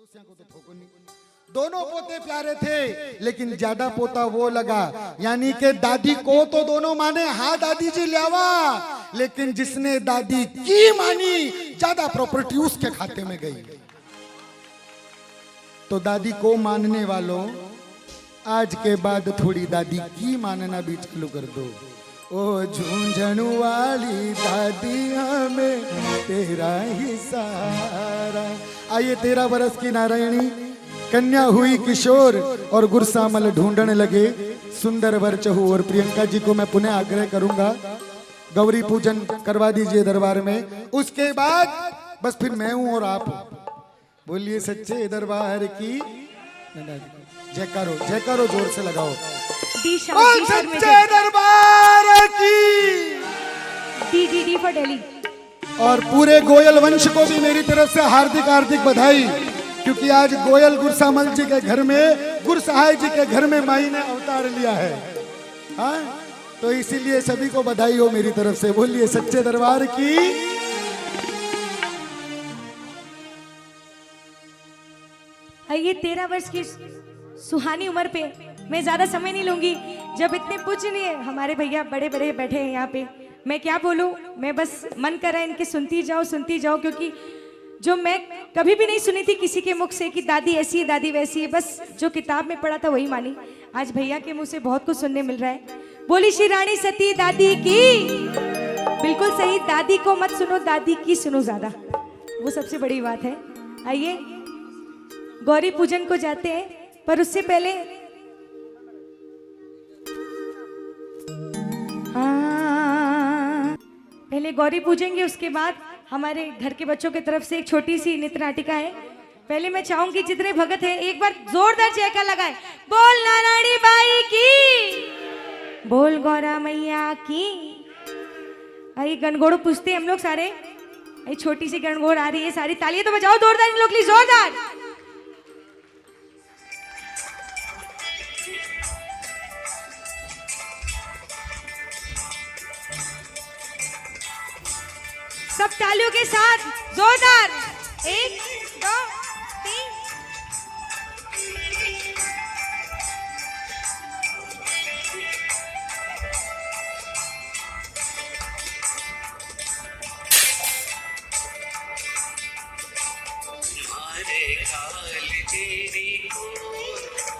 पड़ोसियों को तो ठोको नहीं। दोनों पोते प्यारे थे, लेकिन ज्यादा पोता वो लगा, यानी कि दादी को तो दोनों माने, हाँ दादी जी लियावा, लेकिन जिसने दादी की मानी ज्यादा प्रॉपर्टी उसके खाते में गई। तो दादी को मानने वालों, आज के बाद थोड़ी दादी की मानना भी चालू कर दो। ओ झुंझुनू वाली दादी हमें तेरा ही सहारा। आइए 13 बरस की नारायणी कन्या हुई किशोर और गुरसामल ढूंढने लगे सुंदर वर चहु। और प्रियंका जी को मैं पुनः आग्रह करूंगा गौरी पूजन करवा दीजिए दरबार में। उसके बाद बस फिर मैं हूं और आप बोलिए सच्चे दरबार की जयकारो, जयकारो जोर से लगाओ। सच्चे दरबार की डी फॉर दिल्ली। और पूरे गोयल वंश को भी मेरी तरफ से हार्दिक हार्दिक बधाई, क्योंकि आज गोयल गुरसामल जी के घर में, गुरसहाय जी के घर में माई ने अवतार लिया है। हाँ, तो इसीलिए सभी को बधाई हो मेरी तरफ से। बोलिए सच्चे दरबार की। ये 13 वर्ष की सुहानी उम्र पे मैं ज्यादा समय नहीं लूंगी। जब इतने पूजनीय हमारे भैया बड़े बड़े बैठे हैं यहाँ पे, मैं क्या बोलूं, मैं बस मन कर रहा है इनके सुनती जाओ, क्योंकि जो मैं कभी भी नहीं सुनी थी किसी के मुख से कि दादी ऐसी है दादी वैसी है, बस जो किताब में पढ़ा था वही मानी। आज भैया के मुंह से बहुत कुछ सुनने मिल रहा है। बोली श्री रानी सती दादी की। बिल्कुल सही, दादी को मत सुनो, दादी की सुनो ज्यादा, वो सबसे बड़ी बात है। आइए गौरी पूजन को जाते हैं, पर उससे पहले पहले गौरी पूजेंगे, उसके बाद हमारे घर के बच्चों की तरफ से एक छोटी सी नृत्य नाटिका है। पहले मैं चाहूंगी जितने भगत हैं एक बार जोरदार जयकार लगाएं। बोल नारायणी बाई की, बोल गौरा मैया की। आई गणगोड़ पूछते हम लोग सारे, आई छोटी सी गणगोड़ आ रही है, सारी तालियां तो बजाओ जोरदार इन लोग के लिए, जोरदार। सब तालियों के साथ जोरदार, 1 2 3।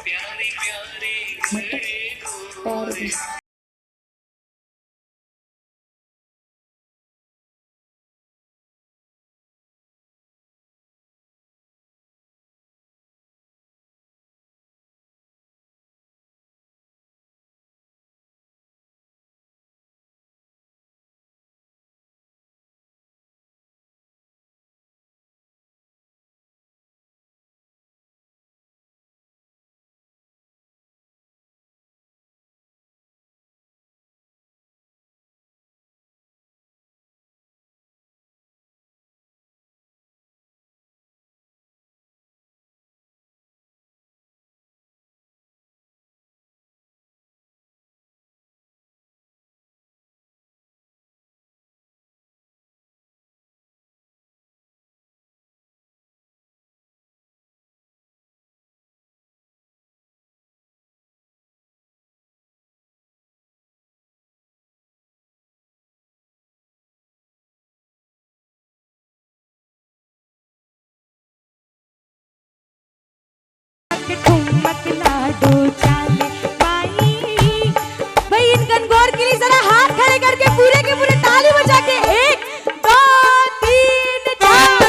प्यारी प्यारी ठुमक लाडो चाले माई। भाई इन गणगौर के लिए जरा हाथ खड़े करके पूरे के पूरे ताली बजा के 1 2 3 4।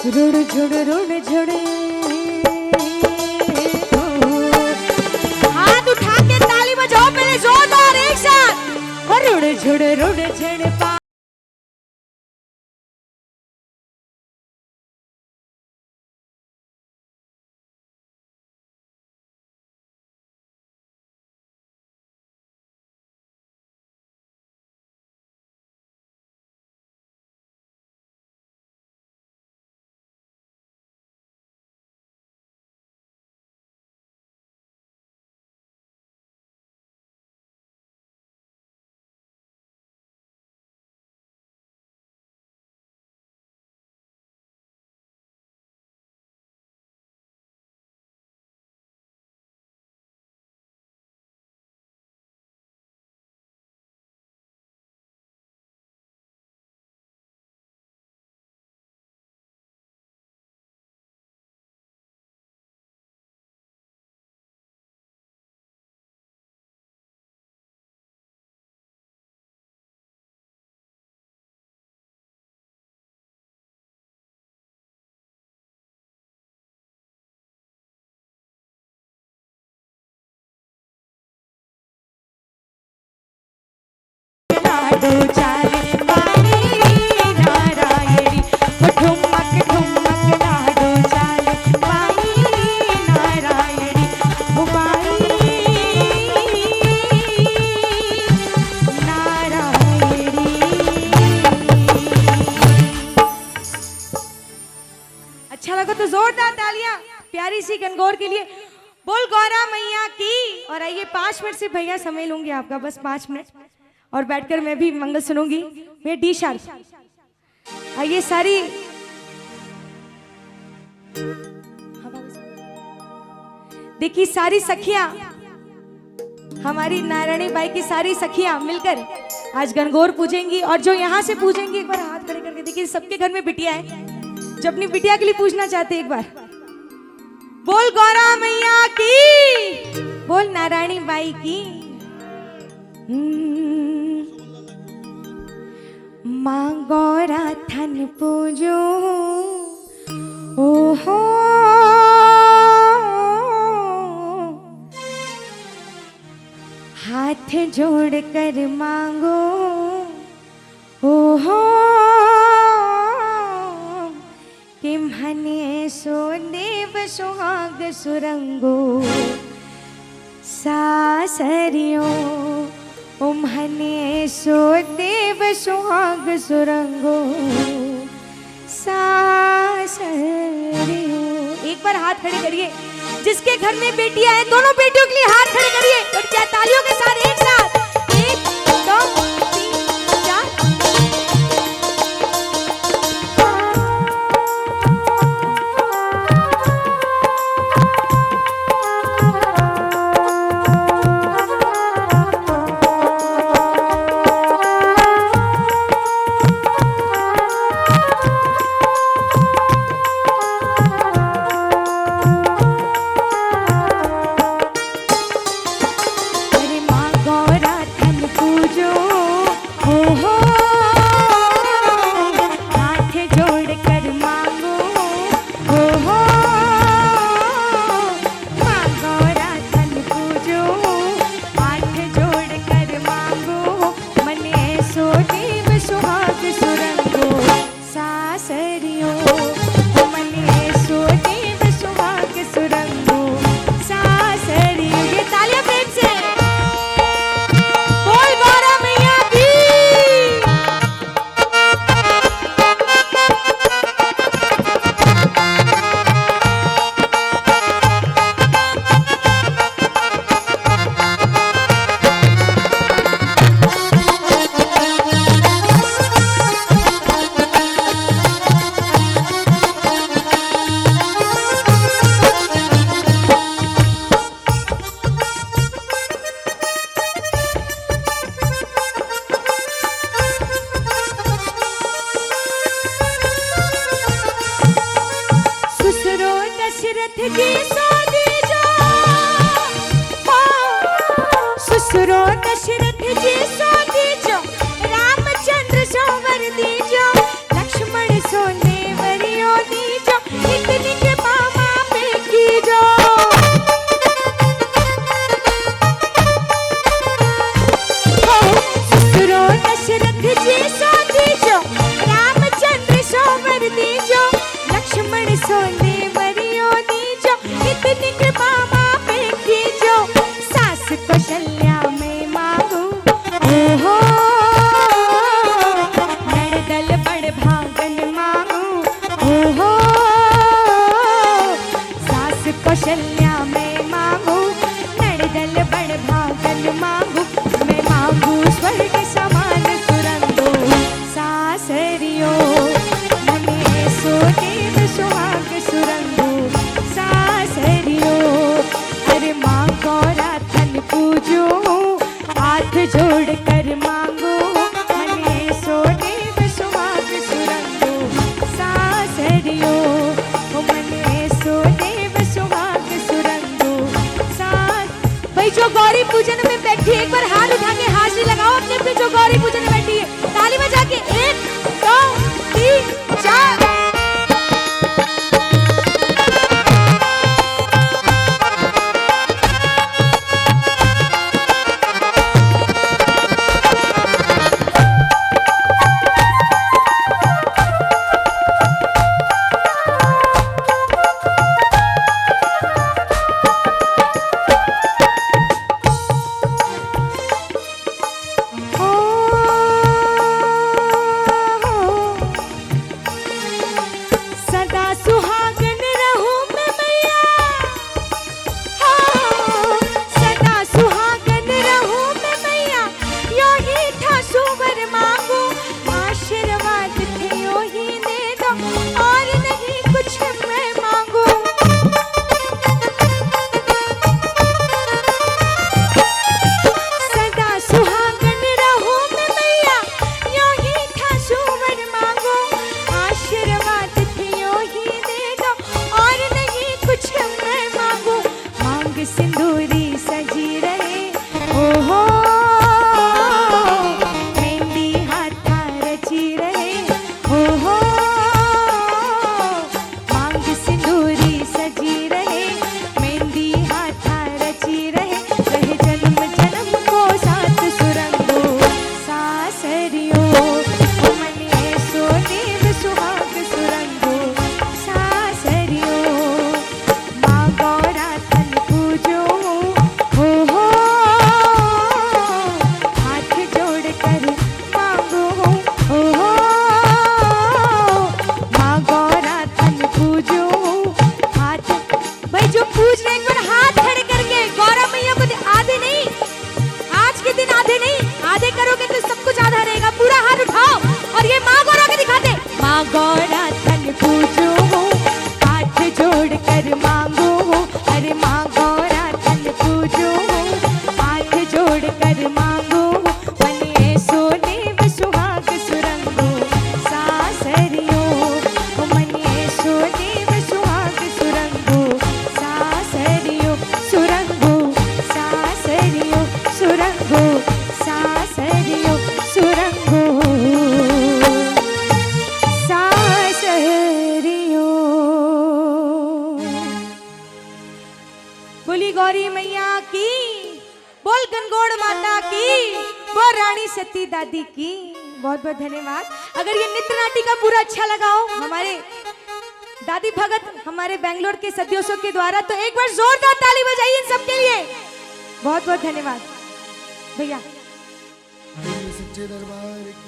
रुड़ झुड़ हाथ उठा के ताली बजाओ पहले जोरदार एक साथ। और रुड़ झुड़ लाडो चाले बाई नारायणी, वो ठुमक ठुमक लाडो चाले बाई नारायणी, वो बाई नारायणी। अच्छा लगा तो जोरदार तालियां प्यारी सी गणगौर के लिए। बोल गौरा मैया की। और आइए 5 मिनट से भैया समय लूंगी आपका, बस 5 मिनट, और बैठकर मैं भी मंगल सुनूंगी। मैं डी शार्प। आइए सारी देखिए सारी सखियां, हमारी नारायणी बाई की सारी सखियां मिलकर आज गणगौर पूजेंगी। और जो यहाँ से पूजेंगी एक बार हाथ खड़े करके देखिए, सबके घर में बिटिया है, जो अपनी बिटिया के लिए पूछना चाहते हैं एक बार बोल गौरा मैया की, बोल नारायणी बाई की। माँ गौरा थन पूजो ओहो, हाथ जोड़ कर मांगो ओहो, कि मने सो देव सुहाग सुरंगो सासरियो, ओ मने सो देव सुहाग सुरंगो सासरियो। एक बार हाथ खड़े करिए, जिसके घर में बेटियां हैं दोनों बेटियों के लिए हाथ खड़े करिए, और क्या तालियों के साथ एक साथ 1 2 3 4। ससुरो दशरथ जी सो दीजो, रामचंद्र सो वर दीजो, लक्ष्मण सो देवरियो दीजो, नित नित मामा पे कीजो। ससुरो दशरथ जी सो दीजो, रामचंद्र सो वर दीजो, लक्ष्मण सो देवरियो दीजो, नित नित मामा पे कीजो। सास कौशल्या में मांगू ओहो, नड़दल बड़ भागन मांगू ओहो, सास कौशल्या में मांगू, नड़दल बड़ भागन मांगू, मैं मांगू स्वर्ग समान सुरंगो सासरियो, मने सो देव सुहाग सुरंगो सासरियो। अरे माँ गौरा थन पूजो, हाथ जोड़ कर मांगो, मने सो देव सुहाग सुरंगो सासरियो, मने सो देव सुहाग सुरंगो सास। भाई जो गौरी पूजन में बैठी है एक बार हाथ उठा के हाजिरी लगाओ अपने अपने, जो गौरी पूजन में बैठी है ताली बजा के 1 2 3 4। मोड़ माता की, वो रानी सती दादी की। बहुत बहुत धन्यवाद। अगर ये नृत्य नाटिका पूरा अच्छा लगा हो हमारे दादी भगत हमारे बेंगलोर के सदस्यों के द्वारा, तो एक बार जोरदार ताली बजाइए इन सबके लिए। बहुत बहुत धन्यवाद भैया। सच्चे दरबार की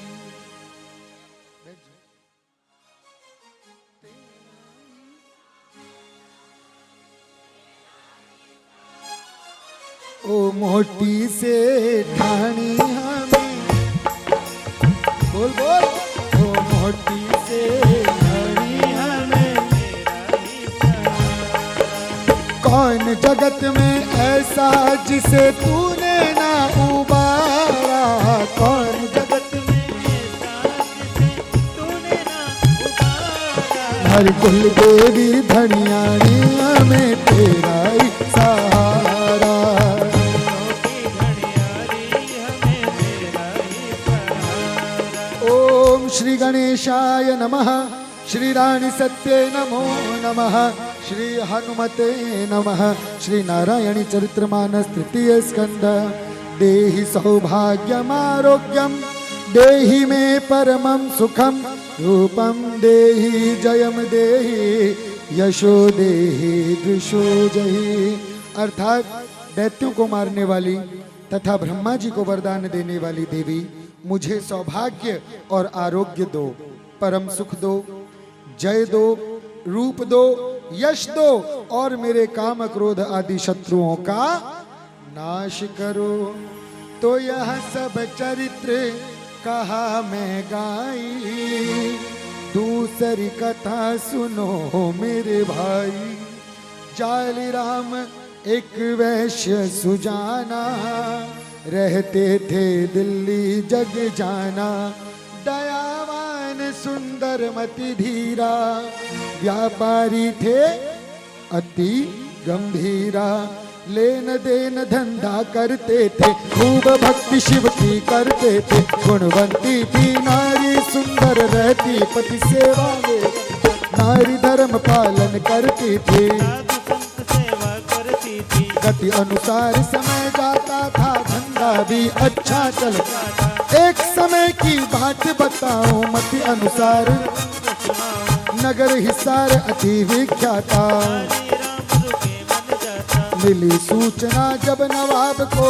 ओ मोटी से ठानी हमें, बोल बोल, ओ मोटी से ठानी हमें, कौन जगत में ऐसा जिसे तूने ना उबारा, कौन जगत में ऐसा जिसे तूने ना उबारा, हर कुल देवी धनियानी हमें तेरा ही सहारा। ओम श्री गणेशाय नमः, श्री रानी सत्ये नमो नमः, श्री हनुमते नमः, श्री नारायणी चरित्रमानस तृतीय स्कंद। देहि सौभाग्यम आरोग्यम, देहि मे परमं सुखम, रूपम देहि जयम देहि, यशो देहि दृशो जहि। अर्थात दैत्यों को मारने वाली तथा ब्रह्मा जी को वरदान देने वाली देवी, मुझे सौभाग्य और आरोग्य दो, परम सुख दो, जय दो, रूप दो, यश दो, और मेरे काम क्रोध आदि शत्रुओं का नाश करो। तो यह सब चरित्र कहा मैं गाई, दूसरी कथा सुनो मेरे भाई। जाली राम एक वैश्य सुजाना, रहते थे दिल्ली जग जाना, दयावान सुंदर मति धीरा, व्यापारी थे अति गंभीरा, लेन देन धंधा करते थे, खूब भक्ति शिव की करते थे, गुणवंती थी नारी सुंदर रहती पति सेवा में, नारी धर्म पालन करती थी, गति अनुसार समय जाता था, धंधा भी अच्छा चलता था। एक समय की बात बताऊं मति अनुसार, नगर हिसार अति विख्याता, मिली सूचना जब नवाब को,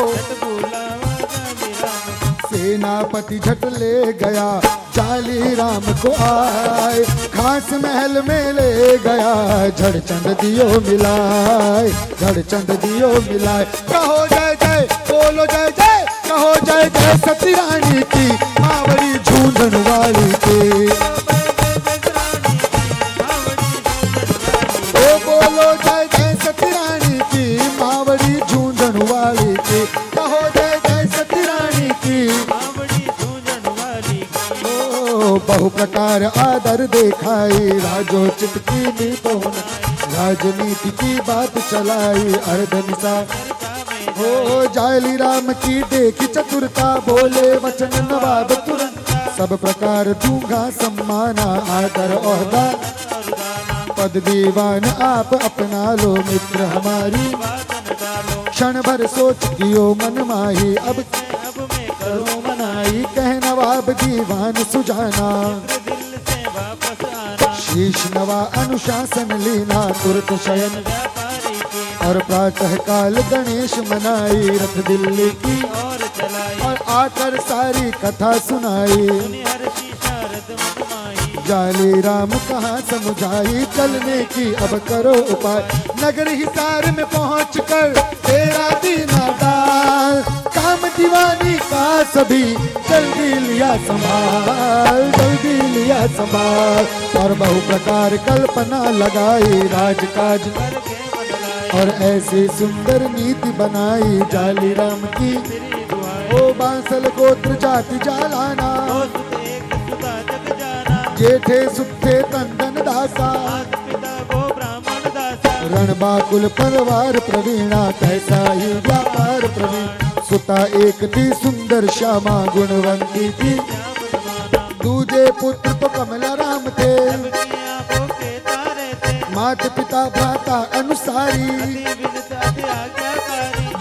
सेनापति झट ले गया, जाली राम को आए, खास महल में ले गया, झड़चंद दियो मिलाए, झड़चंद दियो मिलाए। कहो जय जय, बोलो जय जय, कहो जय जय सती रानी की, मावड़ी झूंझन वाली की। ओ बोलो जय जय सती रानी की, मावड़ी झूंझन वाली की, कहो जय जय सती रानी की, मावड़ी झूंझन वाली की। बहु प्रकार आदर देखाई, राजोचित की नीतों, राजनीति की बात चलाई, अर्धनिशा हो जाली राम की देखी चतुरता, बोले वचन नवाब तुरंत, सब प्रकार दूंगा सम्माना, आदर ओहदा पद दीवान आप अपना लो, मित्र हमारी क्षण भर सोच दियो मन माही, अब करो मनाई, कह नवाब दीवान सुजाना, शीश नवा अनुशासन लीना, तुरत शयन और प्रातः काल गणेश मनाई, रथ दिल्ली की और आकर सारी कथा सुनाई, जाली राम कहाँ समझाई, चलने की अब करो उपाय, नगर हिसार में पहुँच कर तेरा दीना दाल, काम दीवानी का सभी जल्दी लिया संभाल, जल्दी लिया संभाल, और बहु प्रकार कल्पना लगाई, राजकाज और ऐसी सुंदर नीति बनाई, जाली राम की ओ बांसल गोत्र जाति जालाना, जेठे सुखे तंदन दासा, रणबाकुल परिवार प्रवीणा, कैसा ही व्यापार प्रवीण, सुता एक थी सुंदर श्यामा, गुणवंती थी, दूजे पुत्र तो कमला राम थे, माता पिता भ्राता अनुसारी,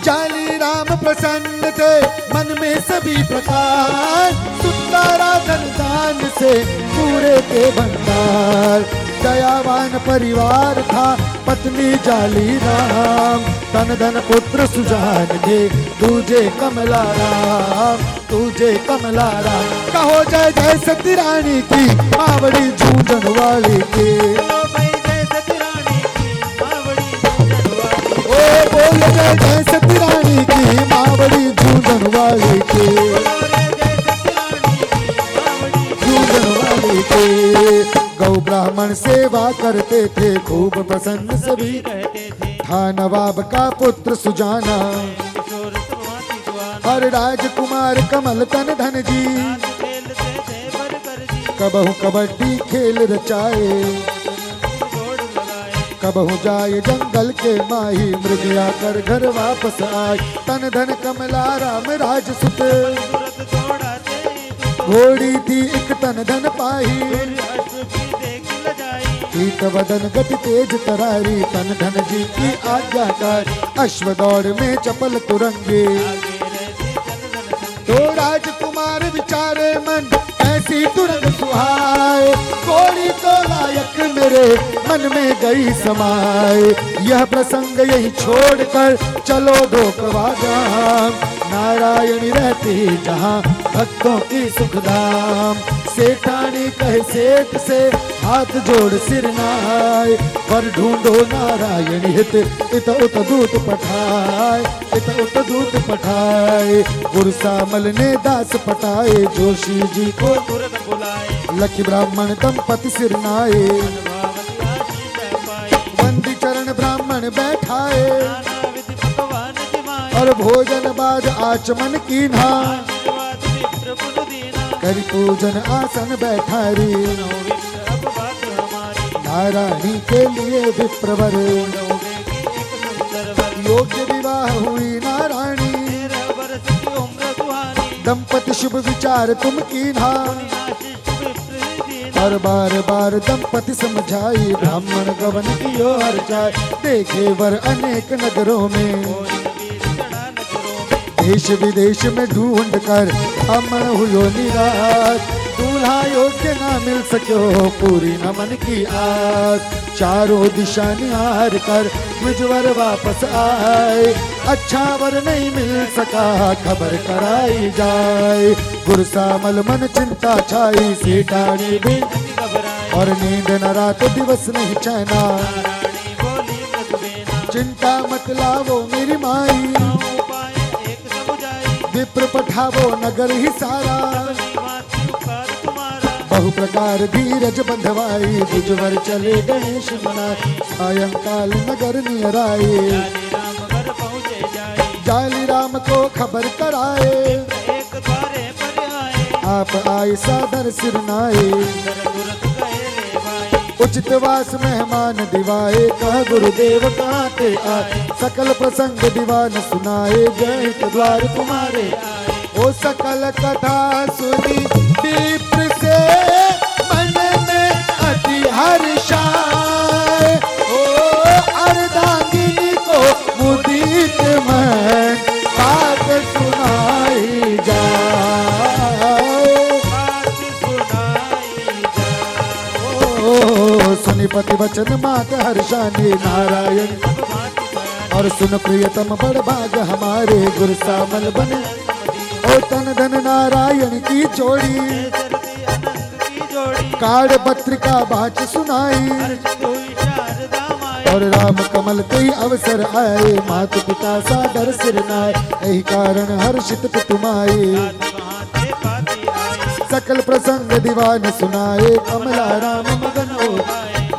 जाली राम प्रसन्न थे मन में सभी प्रकार, सुतारा धन दान से पूरे के भंडार। दयावान परिवार था पत्नी जाली राम, तन धन पुत्र सुजान के तुझे कमला राम, तुझे कमला राम। कहो जय जय सती रानी की मावड़ी झूझन वाली की, ओ बोल जय जय सती रानी की मावड़ी झूझन वाली की, झूझन वाली की। गौ ब्राह्मण सेवा करते थे खूब प्रसन्न सभी रहते थे, था नवाब का पुत्र सुजाना और राजकुमार कमल तन धन जी। कबहू कबड्डी खेल रचाए, कबहू जाए जंगल के माही, मृग आकर घर वापस आए। तन धन कमला राम राजसुत, घोड़ी थी एक तन धन पाही, पीत वदन गति तेज तरारी। तन धन जी की आज्ञाकार अश्व दौड़ में चपल तुरंगे, तो राजकुमार विचारे मन ऐसी तुरंग सुहाए, घोड़ी तो लायक मेरे मन में गई समाए। यह प्रसंग यही छोड़कर चलो ढोकवा धाम, नारायणी रहती जहाँ भक्तों की सुखधाम। सेठानी कहे सेठ से हाथ जोड़ सिर नाय, पर ढूंढो नारायण हित इत उत दूत पठाए, इत उत दूत पठाए। गुरसामल ने दास पटाए, जोशी जी को तुरंत बुलाए। लखी ब्राह्मण दंपति सिर नाए, वंदी चरण ब्राह्मण बैठाए, और भोजन बाद आचमन कीन्हा, करी पूजन आसन बैठारी। नारायणी के लिए विप्रवर, योग्य विवाह हुई नारायणी। दंपति शुभ विचार तुम कीन्हा, और बार बार दंपति समझाई। ब्राह्मण गवन की ओर जाए, देखे वर अनेक नगरों में, देश विदेश में ढूंढ कर अमन हुयो निराश। दूल्हा योग्य ना मिल सको, पूरी न मन की आस। चारों दिशा निहार कर मुझवर वापस आए, अच्छा वर नहीं मिल सका खबर कराई जाए। गुरसामल मन चिंता छाई, सेठानी भी और नींद न रात दिवस नहीं चैना। चिंता मत लावो मेरी माई, विप्र पठावो नगर ही सारा। बहु प्रकार धीरज बंधवाई, बुझवर चले गणेश मनाए। सायंकाल नगर नियर आए, जाली राम को खबर कराए। आप आए सादर सिर नाए, उचित वास मेहमान दिवाए। कह गुरुदेव कहते आए, सकल प्रसंग दीवान सुनाए। जय द्वार तुम्हारे ओ सकल कथा सुनी, विप्र से मन में अति हर्षाए। ओ अर्धांगिनी को मुदित मन बात सुनाई जाए। सुनिपति वचन मात हर्षानी नारायण, और सुन प्रियतम बड़ भाग हमारे। गुरसामल बने ओ तन धन नारायण की जोड़ी, काड़ पत्रिका बाच सुनाई। और राम कमल कई अवसर आए, मात पिता सादर सिर नाय। यही कारण हर्षित तुमाए, सकल प्रसंग दीवान सुनाए। कमला राम मगन हो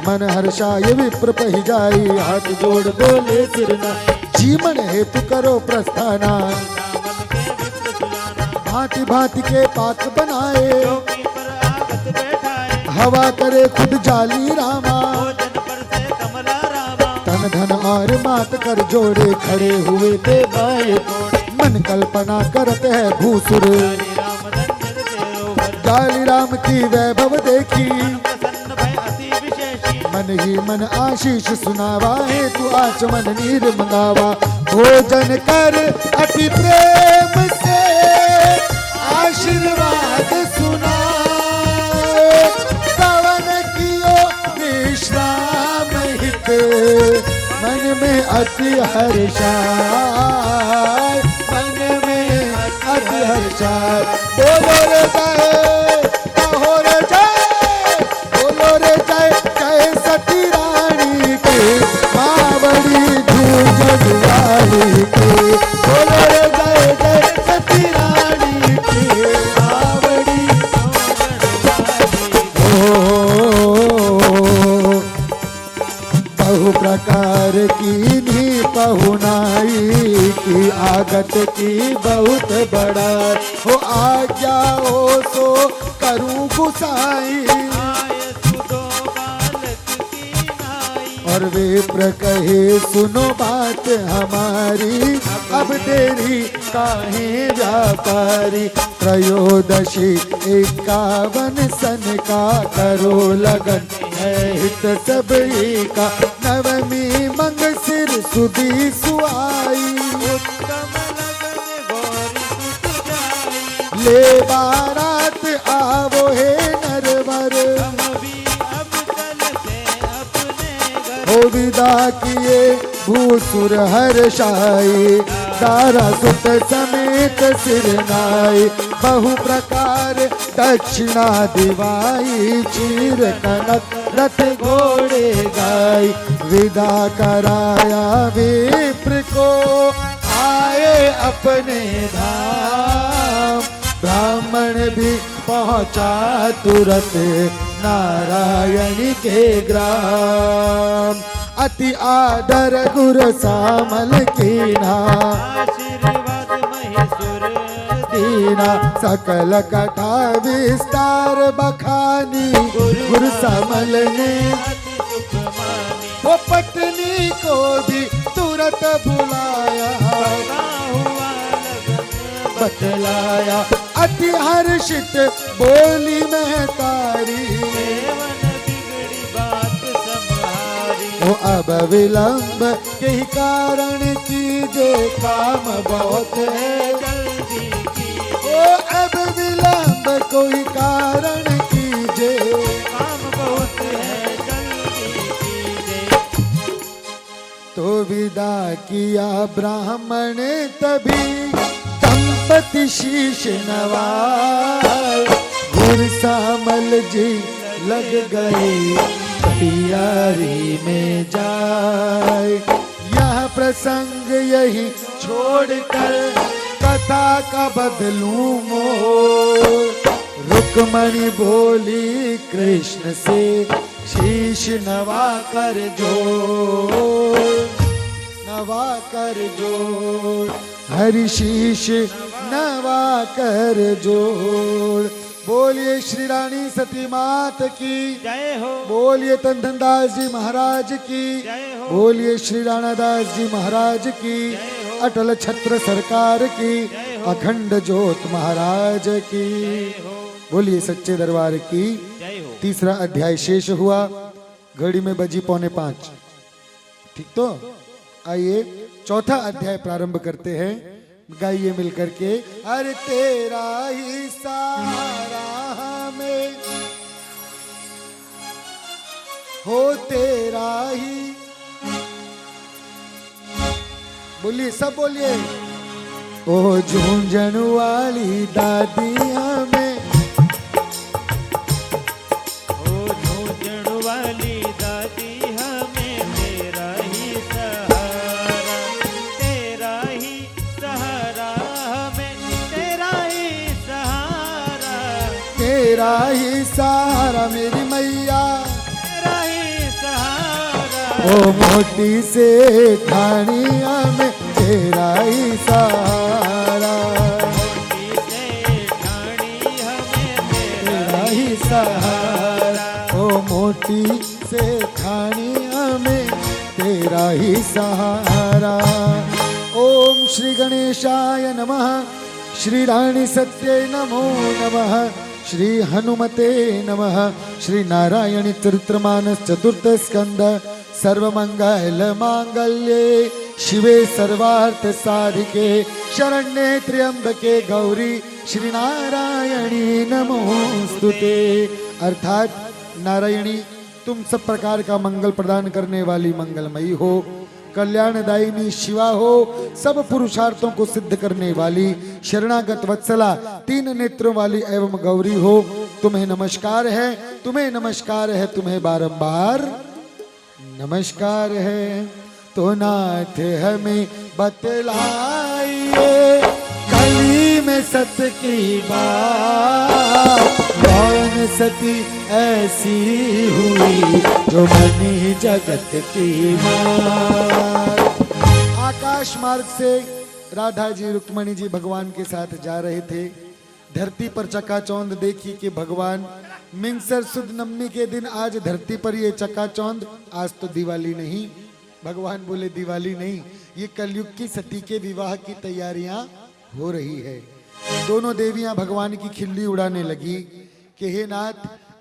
मन हर्षाय, विप्र पहि जाई। हाथ जोड़ बोले सिर नाय, जीवन हेतु करो प्रस्थाना। भांति भांति के पाक बनाए, हवा करे खुद जाली रामा। तन धन और मात कर जोड़े, खड़े हुए थे बाए। मन कल्पना करते है भूसुर, जाली राम की वैभव देखी। मन ही मन आशीष सुनावा, हेतु आचमन नीर मंगावा। भोजन कर अति प्रेम से आशीर्वाद सुनाए, कवन कियो विश्राम हित मन में अति हर्षाय, मन में अति हर्षाय। बोलो रे जय, कहो रे जय, बोलो रे जय जय सती रानी की मावड़ी झूझन वाली की। बोलो रे जय जय सती रानी की मावड़ी बहु प्रकार की नी पहुनाई की आगत की बहुत बड़ा हो, आज्ञा हो सो करूं गुसाई। और विप्र कहे सुनो बात हमारी, अब देरी काहे व्यापारी। त्रयोदशी 51 सन का करो लगन है हित सबही का। नवमी मंग सिर सुदी सुआई, ले बारात आवो हे नरवर। हो विदा किए भूसुर हर्षाई, दारा सुत समेत सिर नाई। बहु प्रकार दक्षिणा दिवाई, चीर कनक रथ घोड़े गाई। विदा कराया विप्र को आए अपने धाम, ब्राह्मण भी पहुंचा तुरंत नारायणी के ग्राम। अति आदर गुर सामल कीना, आशीर्वाद महेश्वर दीना। सकल कथा विस्तार बखानी, गुरु सामल ने वो पत्नी को भी तुरंत बुलाया, बतलाया। अति हर्षित बोली महतारी, वो अब विलंब के कारण कीजे, काम बहुत है जल्दी कीजे। वो अब विलंब कोई कारण कीजे, काम बहुत है जल्दी कीजे। तो विदा किया ब्राह्मण तभी दंपति शीश नवाए। गुर सामल जी लग गए तैयारी में जाए। यह प्रसंग यही छोड़कर कथा का बदलूं मोड़। रुक्मणी बोली कृष्ण से शीश नवा कर जोड़, नवा कर जोड़। हरि शीश नवा कर जोड़। बोलिए श्री रानी सती मात की जय हो। बोलिए धनदास जी महाराज की जय हो। बोलिए श्री राणादास जी महाराज की जय हो। अटल छत्र सरकार की जय हो। अखंड ज्योत महाराज की जय हो। बोलिए सच्चे दरबार की जय हो। तीसरा अध्याय शेष हुआ। घड़ी में बजी 4:45। ठीक तो आइए चौथा अध्याय प्रारंभ करते हैं। गाइए मिलकर के। अरे तेरा ही सहारा हमें हो, तेरा ही। बोलिए सब बोलिए। ओ झूंझण वाली दादी हमें, ओ झूंझण वाली दादी हमें, तेरा ही सहारा, तेरा ही सहारा हमें, तेरा ही सहारा, तेरा ही सहारा मेरी मैया, तेरा ही सहारा। ओ मोटी से ठानिया में तेरा ही सहारा, मोटी से ठाणी हमें, तेरा ही सहारा। ओ मोटी से ठानिया में तेरा ही सहारा। ओम श्री गणेशाय नमः। श्री रानी सत्ये नमो नमः। श्री हनुमते नमः। श्री नारायणी चरित्रमानस चतुर्थ स्कंद। सर्वमंगल मांगल्ये शिवे सर्वार्थ साधिके शरण्ये त्र्यंबके गौरी श्री नारायणी नमोस्तुते। अर्थात नारायणी तुम सब प्रकार का मंगल प्रदान करने वाली मंगलमयी हो, कल्याणदायिनी शिवा हो, सब पुरुषार्थों को सिद्ध करने वाली शरणागत वत्सला, तीन नेत्रों वाली एवं गौरी हो। तुम्हें नमस्कार है, तुम्हें नमस्कार है, तुम्हें बारंबार नमस्कार है। तो नाथ हमें बतलाइए कली में सत्य की बात, कौन सती ऐसी हुई जो बनी जगत की मात। आकाश मार्ग से राधा जी रुक्मणी जी भगवान के साथ जा रहे थे। धरती पर चकाचौंध देखी कि भगवान मिंगसर सुद नवमी के दिन आज धरती पर ये चकाचौंध, आज तो दिवाली नहीं। भगवान बोले दिवाली नहीं, ये कलयुग की सती के विवाह की तैयारियां हो रही है। दोनों देवियां भगवान की खिल्ली उड़ाने लगी कि हे नाथ,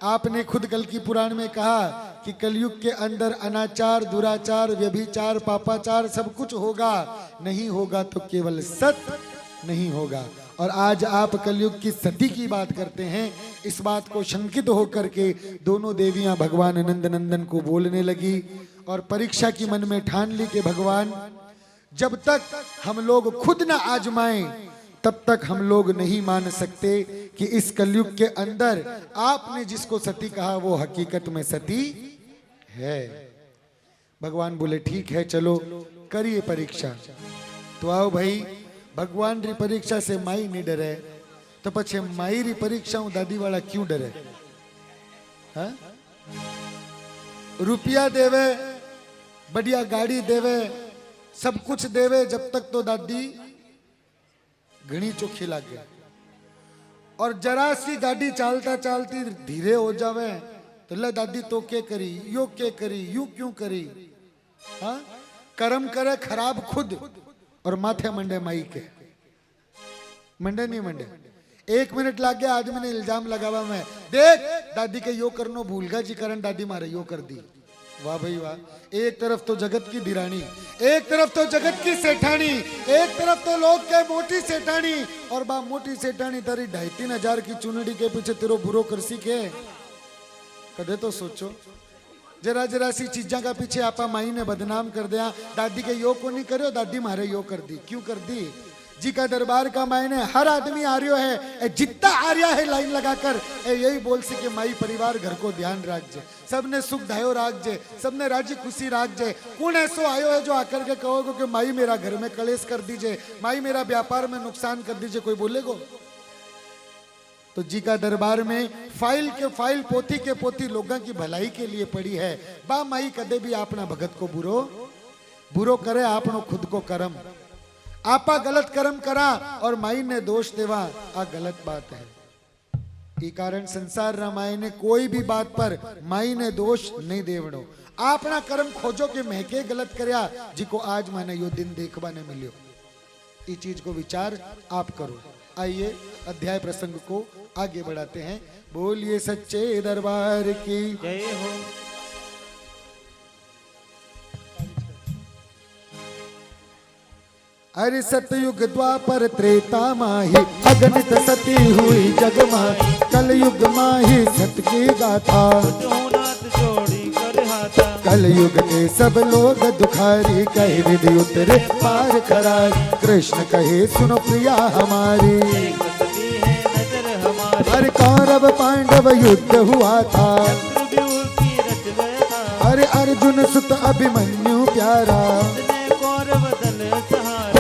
आपने खुद कल की पुराण में कहा कि कलयुग के अंदर अनाचार, दुराचार, व्यभिचार, पापाचार सब कुछ होगा, नहीं होगा तो केवल सत्य नहीं होगा। और आज आप कलयुग की सती की बात करते हैं। इस बात को शंकित होकर के दोनों देवियां भगवान नंद नंदन को बोलने लगी और परीक्षा की मन में ठान ली कि भगवान जब तक हम लोग खुद न आजमाएं तब तक हम लोग नहीं मान सकते कि इस कलयुग के अंदर आपने जिसको सती कहा वो हकीकत में सती है। भगवान बोले ठीक है, चलो करिए परीक्षा। तो आओ भाई, भगवान री परीक्षा से माई नहीं डरे तो पछे माई री परीक्षा दादी वाला क्यों डरे? हाँ? रुपया देवे, बढ़िया गाड़ी देवे, सब कुछ देवे, जब तक तो दादी घनी चोखी लागे। और जरा सी गाड़ी चालता चालती धीरे हो जावे तो ले दादी तो के करी, यो के करी, यूं क्यों करी? हाँ? कर्म करे खराब खुद और माथे मंडे माई के। मंडे नहीं मंडे, 1 मिनट लग गया आदमी ने इल्जाम लगावा मैं, देख दादी के यो करनो भूल गया जी, करण दादी मारे यो कर दी। वाह भाई वाह, एक तरफ तो जगत की दिरानी, एक तरफ तो जगत की सेठानी, एक तरफ तो लोग के मोटी सेठानी, और बा मोटी सेठानी तारी 2,5-3 हजार की चुनड़ी के पीछे तेरो बुरो करसी के। कदे तो सोचो, जरा जरा सी चीजा का पीछे आपा माई ने बदनाम कर दिया। दादी के यो को नहीं करो, दादी मारे यो कर दी। क्यों कर दी? जी का दरबार का मायने हर आदमी आ रहा है, जितना आ रहा है लाइन लगाकर यही बोल से कि माई परिवार घर को ध्यान राखजे, सबने सुख धायो राखजे, सबने राजी खुशी राखजे। कौन ऐसो आयो है जो आकर के कहोगे कि माई मेरा घर में कलेश कर दीजिए, माई मेरा व्यापार में नुकसान कर दीजिए? कोई बोलेगो? तो जी का दरबार में फाइल के फाइल, पोथी के पोथी लोगों की भलाई के लिए पड़ी है। बा माई कदे भी अपना भगत को बुरो करे, आपनो खुद को कर्म। आपा गलत कर्म करा और माई ने दोष देवा, आ गलत बात है। ई कारण संसार रामायण ने कोई भी बात पर माई ने दोष नहीं देवड़ो। आपना कर्म खोजो कि मैं के गलत करया जिको आज मैंने यो दिन देखवा ने मिलियो। ई चीज को विचार आप करो। आइए अध्याय प्रसंग को आगे बढ़ाते हैं। बोलिए सच्चे दरबार की जय हो। अरे सतयुग द्वापर त्रेता माही, अगणित सती हुई जग माही, कलयुग माही सत की गाथा। कलयुग के सब लोग दुखारी, कहे विधि उतरे पार करार। कृष्ण कहे सुनो प्रिया हमारी, अरे कौरव पांडव युद्ध हुआ था। अरे अर्जुन सुत अभिमन्यु प्यारा,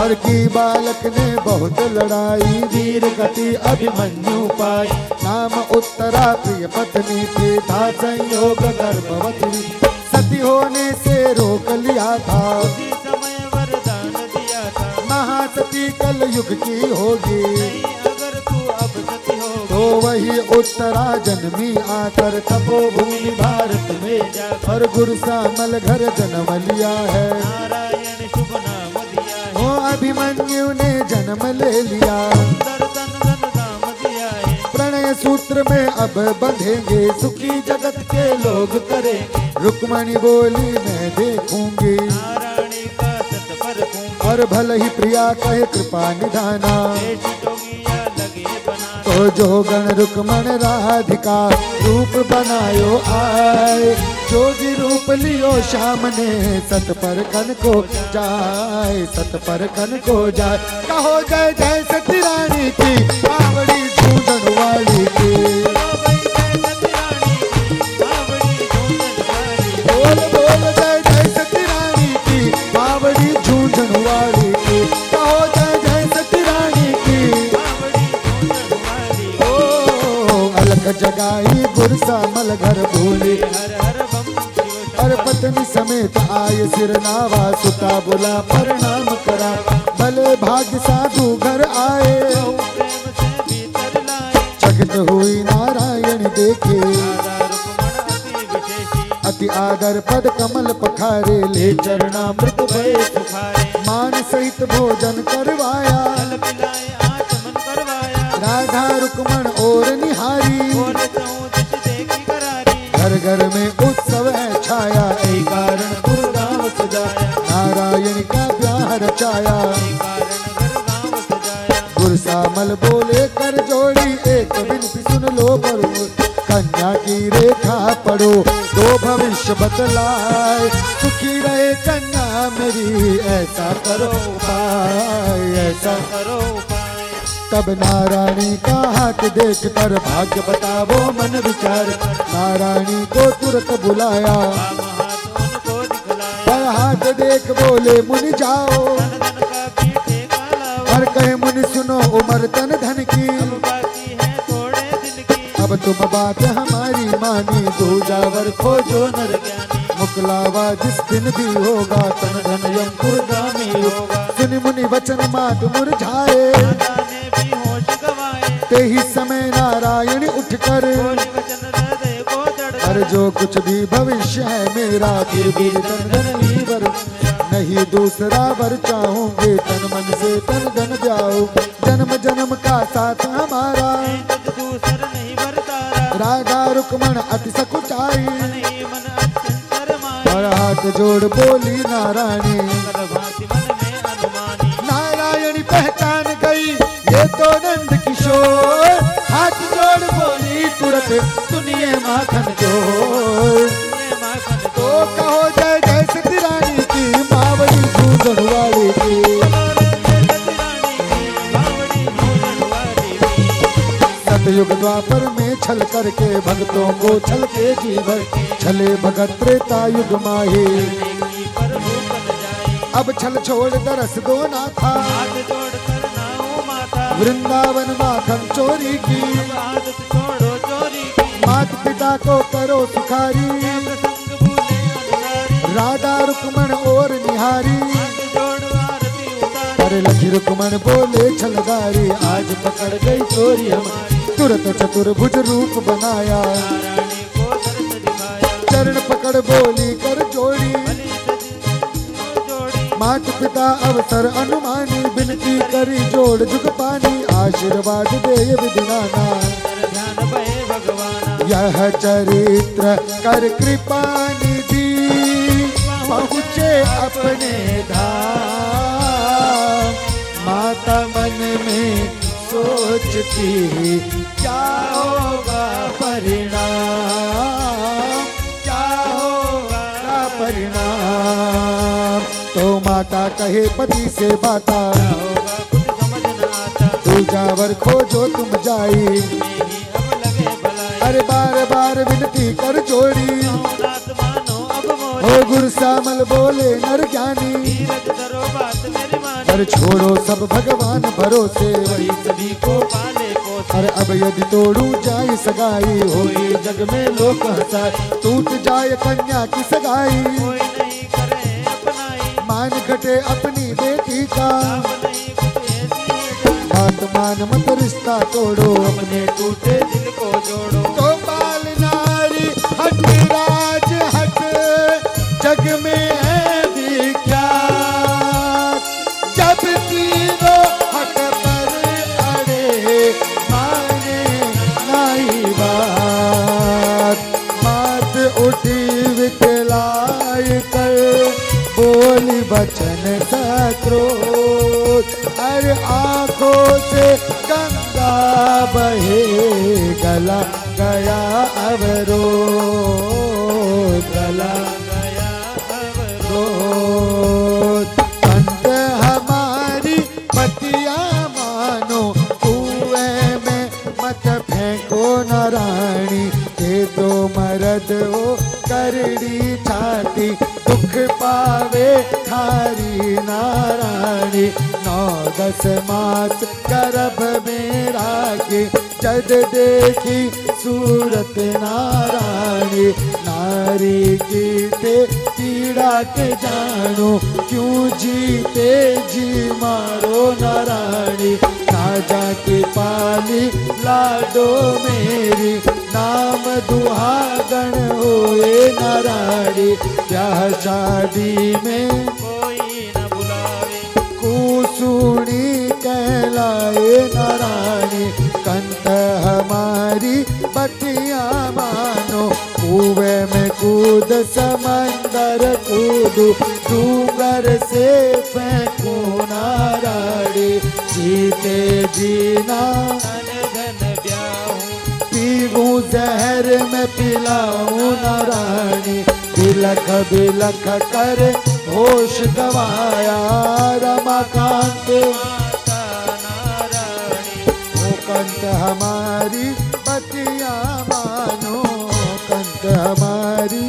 और की बालक ने बहुत लड़ाई, वीर गति अभिमन्यु पाई। नाम उत्तरा प्रिय पत्नी थी, था संयोग गर्भवती। सती होने से रोक लिया था, उसी समय वरदान दिया था। महासती कल युग की होगी, अगर तू अब सती होगी तो वही उत्तरा जन्मी आकर तपोभूमि भारत में जाकर। और गुरु श्यामल घर जन्म लिया है, नारायण शुभ नाम दिया है। ओ अभिमन्यु ने जन्म ले लिया, नाम दिया है। प्रणय सूत्र में अब बंधेंगे, सुखी जगत के लोग करें। रुक्मणी बोली मैं देखूंगी, नारायणी का सत पर और भले ही प्रिया कहे कृपा निधाना। देश जोगिया लगे बनाना। तो जो गण रुकमण राधिका रूप बनायो आए, जोगी रूप लियो श्याम ने सत पर कन को जाए, सत पर कन को जाए। कहो जय जय सती रानी की बावड़ी झूठन वाली की। बोल बोल जय जय सती रानी की बावड़ी झूठन वाली की। कहो जय जय सती रानी की। अलख जगाई गुरसा मल घर भूली, हर हर बम शिव और पत्नी समेत आए सिर नावा। सुता बुला प्रणाम करा, भले भाग्य साधु घर आए। बहु प्रेम से भीतर लाए। चकित हुई नारायण देखे, राधा रुक्मण अति विशेषी। अति आदर पद कमल पखारे। ले चरणामृत भय सुखारे। मान सहित भोजन करवाया। जल पिलाए आचमन करवाया। राधा रुक्मण और निहारी, और चहु दिश देखी करारी। घर घर में उत्सव है छाया। ऐ कारण गुरुगांव सजाया, नारायण का ब्याह रचाया। कारण घर गाँव सजाया। गुरसामल बोले कर जोड़ी, एक विनती सुन लो बरू। कन्या की रेखा पढ़ो, दो भविष्य बतलाए। सुखी रहे कन्या मेरी, ऐसा करो उपाय, ऐसा। करो उपाय। तब नारायणी का हाथ देख कर भाग्य बतावो मन विचार। नारायणी को तुरंत बुलाया, वाम हाथ उनको दिखलाया। पर हाथ देख बोले मुनि जाओ। धन धन का पीठे का लावा। और कहे मुनि सुनो उमर तन धन की। अब बाकी है थोड़े दिन की। अब तुम बात हमारी मानी, दूजावर खोजो नर ज्ञानी। मुकलावा जिस दिन भी होगा, तन धन यम पुरगामी होगा। सुनि मुनि वचन मात मुरझाए, माता ने भी होश गवाए। ते ही समय नारायण उठकर। बोली वचन हृदय को जड़। और जो कुछ भी भविष्य है मेरा, फिर भी तन धन ही वर। नहीं दूसरा वर चाहूंगे, तन मन से तन धन जाओ। जन्म जन्म का साथ हमारा, तुझ दूसर नहीं बरतारा। राधा रुक्मण अति सकुचाई। मन ही मन अत्यंत शरमाई। और हाथ जोड़ बोली नारायणी। कर भांति मन में अनुमानी। नारायणी पहचान गई ये तो नंद किशोर। हाथ जोड़ बोली तुरंत सुनिए माखन जोड़। ये माखन तो कहो जय जय सती रानी की बावड़ी झूठन वाली की। सतयुग द्वापर में छल करके भक्तों को छल के जीवन। छले भगत त्रेता युग माही, अब छल छोड़ दरस दो ना था। वृंदावन माखन चोरी की, मात पिता को करो सुखारी। राधा रुक्मण और निहारी, अरे लखी रुक्मण बोले छलगारी। आज पकड़ गई चोरी हमारी, तुरंत चतुर्भुज रूप बनाया। चरण पकड़ बोली कर जोड़ी, मात पिता अवसर अनुमानी। विनती करी जोड़ जुग पानी, आशीर्वाद दे विधिनाना। यह चरित्र कर कृपा निधि, पहुँचे अपने धाम। माता मन में सोचती क्या होगा परिणाम, क्या होगा परिणाम। तो माता कहे पति से बाता, दूजावर खोजो तुम जाई। अरे बार बार विनती कर जोड़ी, हो गुरसामल बोले नर ज्ञानी। पर छोड़ो सब भगवान भरोसे, वही सभी को पाले पोसे। अरे अब यदि तोड़ू जाए सगाई, होए जग में लोक हंसाए। टूट जाए कन्या की सगाई, मान घटे अपनी बेटी का। बात मान मत रिश्ता तोड़ो, अपने टूटे दिल को जोड़ो। तो बाल नारी हट राज हट, जग में है विख्यात। जब तीनों हट पर अड़े, माने नहीं बात। बात उठी विकलाई कर, बोली बचन सत्रो। गला गया अवरोध, गला गया अवरोध। रोज संत हमारी बतिया मानो, कुएं में मत फेंको न रानी, ये तो मर्द हो करड़ी छाती, दुख पावे थारी नारायणी। 9-10 मास गर्भ में राखी, जद देखी सूरत नारायणी। नारी की ते पीड़ा के जानो, क्यों जीते जी मारो नारायणी। ना जाके पाली लाडो मेरी, नाम दुहागण होए नारायणी। ब्याह शादी में कोई न बुलावे, कुसुणी कहलाए नारायणी। कंत हमारी बतिया मानो, कुएं में कूद समंदर कूदू, डूंगर से फेंकू नारायणी। जीते जीना धन धन ब्याहूं, पीऊं जहर में पिलाऊं नारायणी। बिलख बिलख कर होश गवाया, रमाकांत माता नारायणी। ओ कंत हमारी बतिया मानो, कंत हमारी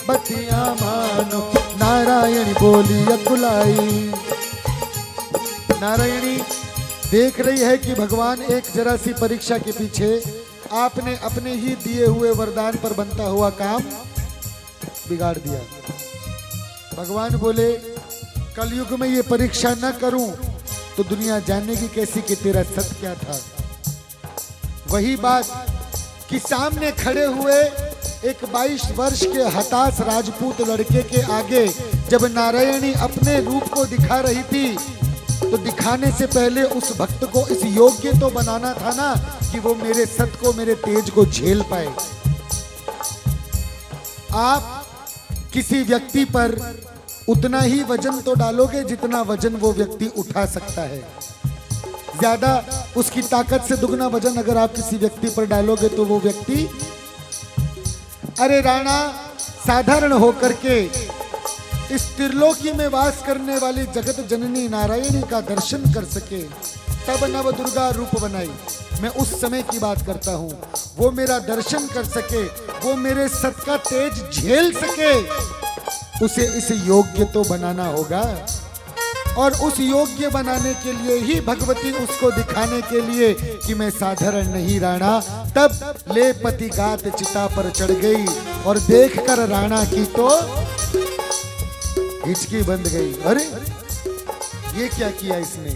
बतिया मानो। नारायणी बोली अकुलाई, नारायणी देख रही है कि भगवान एक जरा सी परीक्षा के पीछे आपने अपने ही दिए हुए वरदान पर बनता हुआ काम बिगाड़ दिया। भगवान बोले कलयुग में ये परीक्षा न करूं तो दुनिया जानेगी कैसी कि तेरा सत्य क्या था। वही बात कि सामने खड़े हुए एक 22 वर्ष के हताश राजपूत लड़के के आगे जब नारायणी अपने रूप को दिखा रही थी, तो दिखाने से पहले उस भक्त को इस योग्य तो बनाना था ना कि वो मेरे सत्य को, मेरे तेज को झेल पाए। आप किसी व्यक्ति पर उतना ही वजन तो डालोगे जितना वजन वो व्यक्ति उठा सकता है। ज्यादा उसकी ताकत से दुगना वजन अगर आप किसी व्यक्ति पर डालोगे तो वो व्यक्ति, अरे राणा साधारण होकर के इस त्रिलोकी में वास करने वाली जगत जननी नारायणी का दर्शन कर सके, तब नव दुर्गा रूप बनाई। मैं उस समय की बात करता हूँ। वो मेरा दर्शन कर सके, वो मेरे सत्य का तेज झेल सके, उसे इस योग्य तो बनाना होगा। और उस योग्य बनाने के लिए ही भगवती उसको दिखाने के लिए कि मैं साधारण नहीं राणा, तब ले पति गात चिता पर चढ़ गई और देखकर राणा की तो हिचकी बंद गई। अरे ये क्या किया इसने,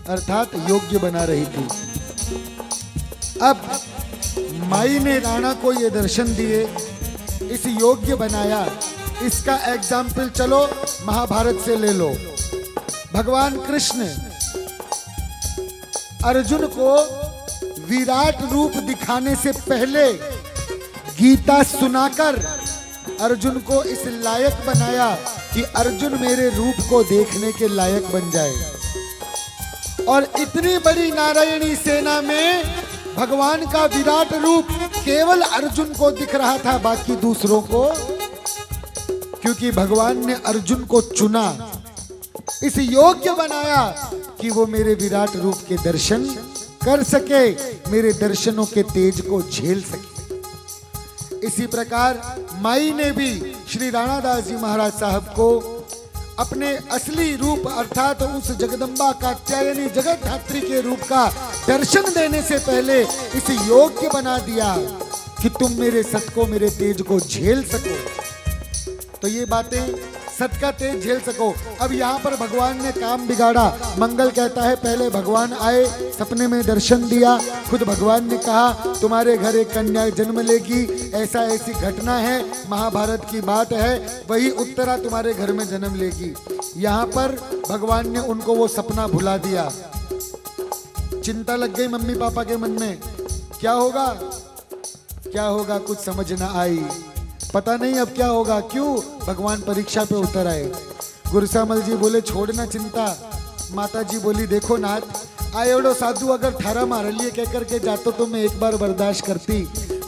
अर्थात योग्य बना रही थी। अब माई ने राणा को ये दर्शन दिए, इस योग्य बनाया। इसका एग्जाम्पल चलो महाभारत से ले लो। भगवान कृष्ण अर्जुन को विराट रूप दिखाने से पहले गीता सुनाकर अर्जुन को इस लायक बनाया कि अर्जुन मेरे रूप को देखने के लायक बन जाए। और इतनी बड़ी नारायणी सेना में भगवान का विराट रूप केवल अर्जुन को दिख रहा था, बाकी दूसरों को, क्योंकि भगवान ने अर्जुन को चुना, इस योग्य बनाया कि वो मेरे विराट रूप के दर्शन कर सके, मेरे दर्शनों के तेज को झेल सके। इसी प्रकार माई ने भी श्री राणादास जी महाराज साहब को अपने असली रूप अर्थात उस जगदम्बा कात्यायनी जगत धात्री के रूप का दर्शन देने से पहले इस योग्य बना दिया कि तुम मेरे सत को, मेरे तेज को झेल सको। तो ये बातें सत का तेज झेल सको। अब यहाँ पर भगवान ने काम बिगाड़ा। मंगल कहता है पहले भगवान आए, सपने में दर्शन दिया, खुद भगवान ने कहा तुम्हारे घर एक कन्या जन्म लेगी, ऐसा ऐसी घटना है, महाभारत की बात है, वही उत्तरा तुम्हारे घर में जन्म लेगी। यहाँ पर भगवान ने उनको वो सपना भुला दिया। चिंता लग गई मम्मी पापा के मन में, क्या होगा क्या होगा, कुछ समझ ना आई, पता नहीं अब क्या होगा। क्यों? भगवान परीक्षा पे उतर आए। गुरुसामल जी बोले छोड़ना चिंता। माता जी बोली देखो नाथ, आयोड़ो साधु अगर थारा मार लिए कह करके जातो तो मैं एक बार बर्दाश्त करती,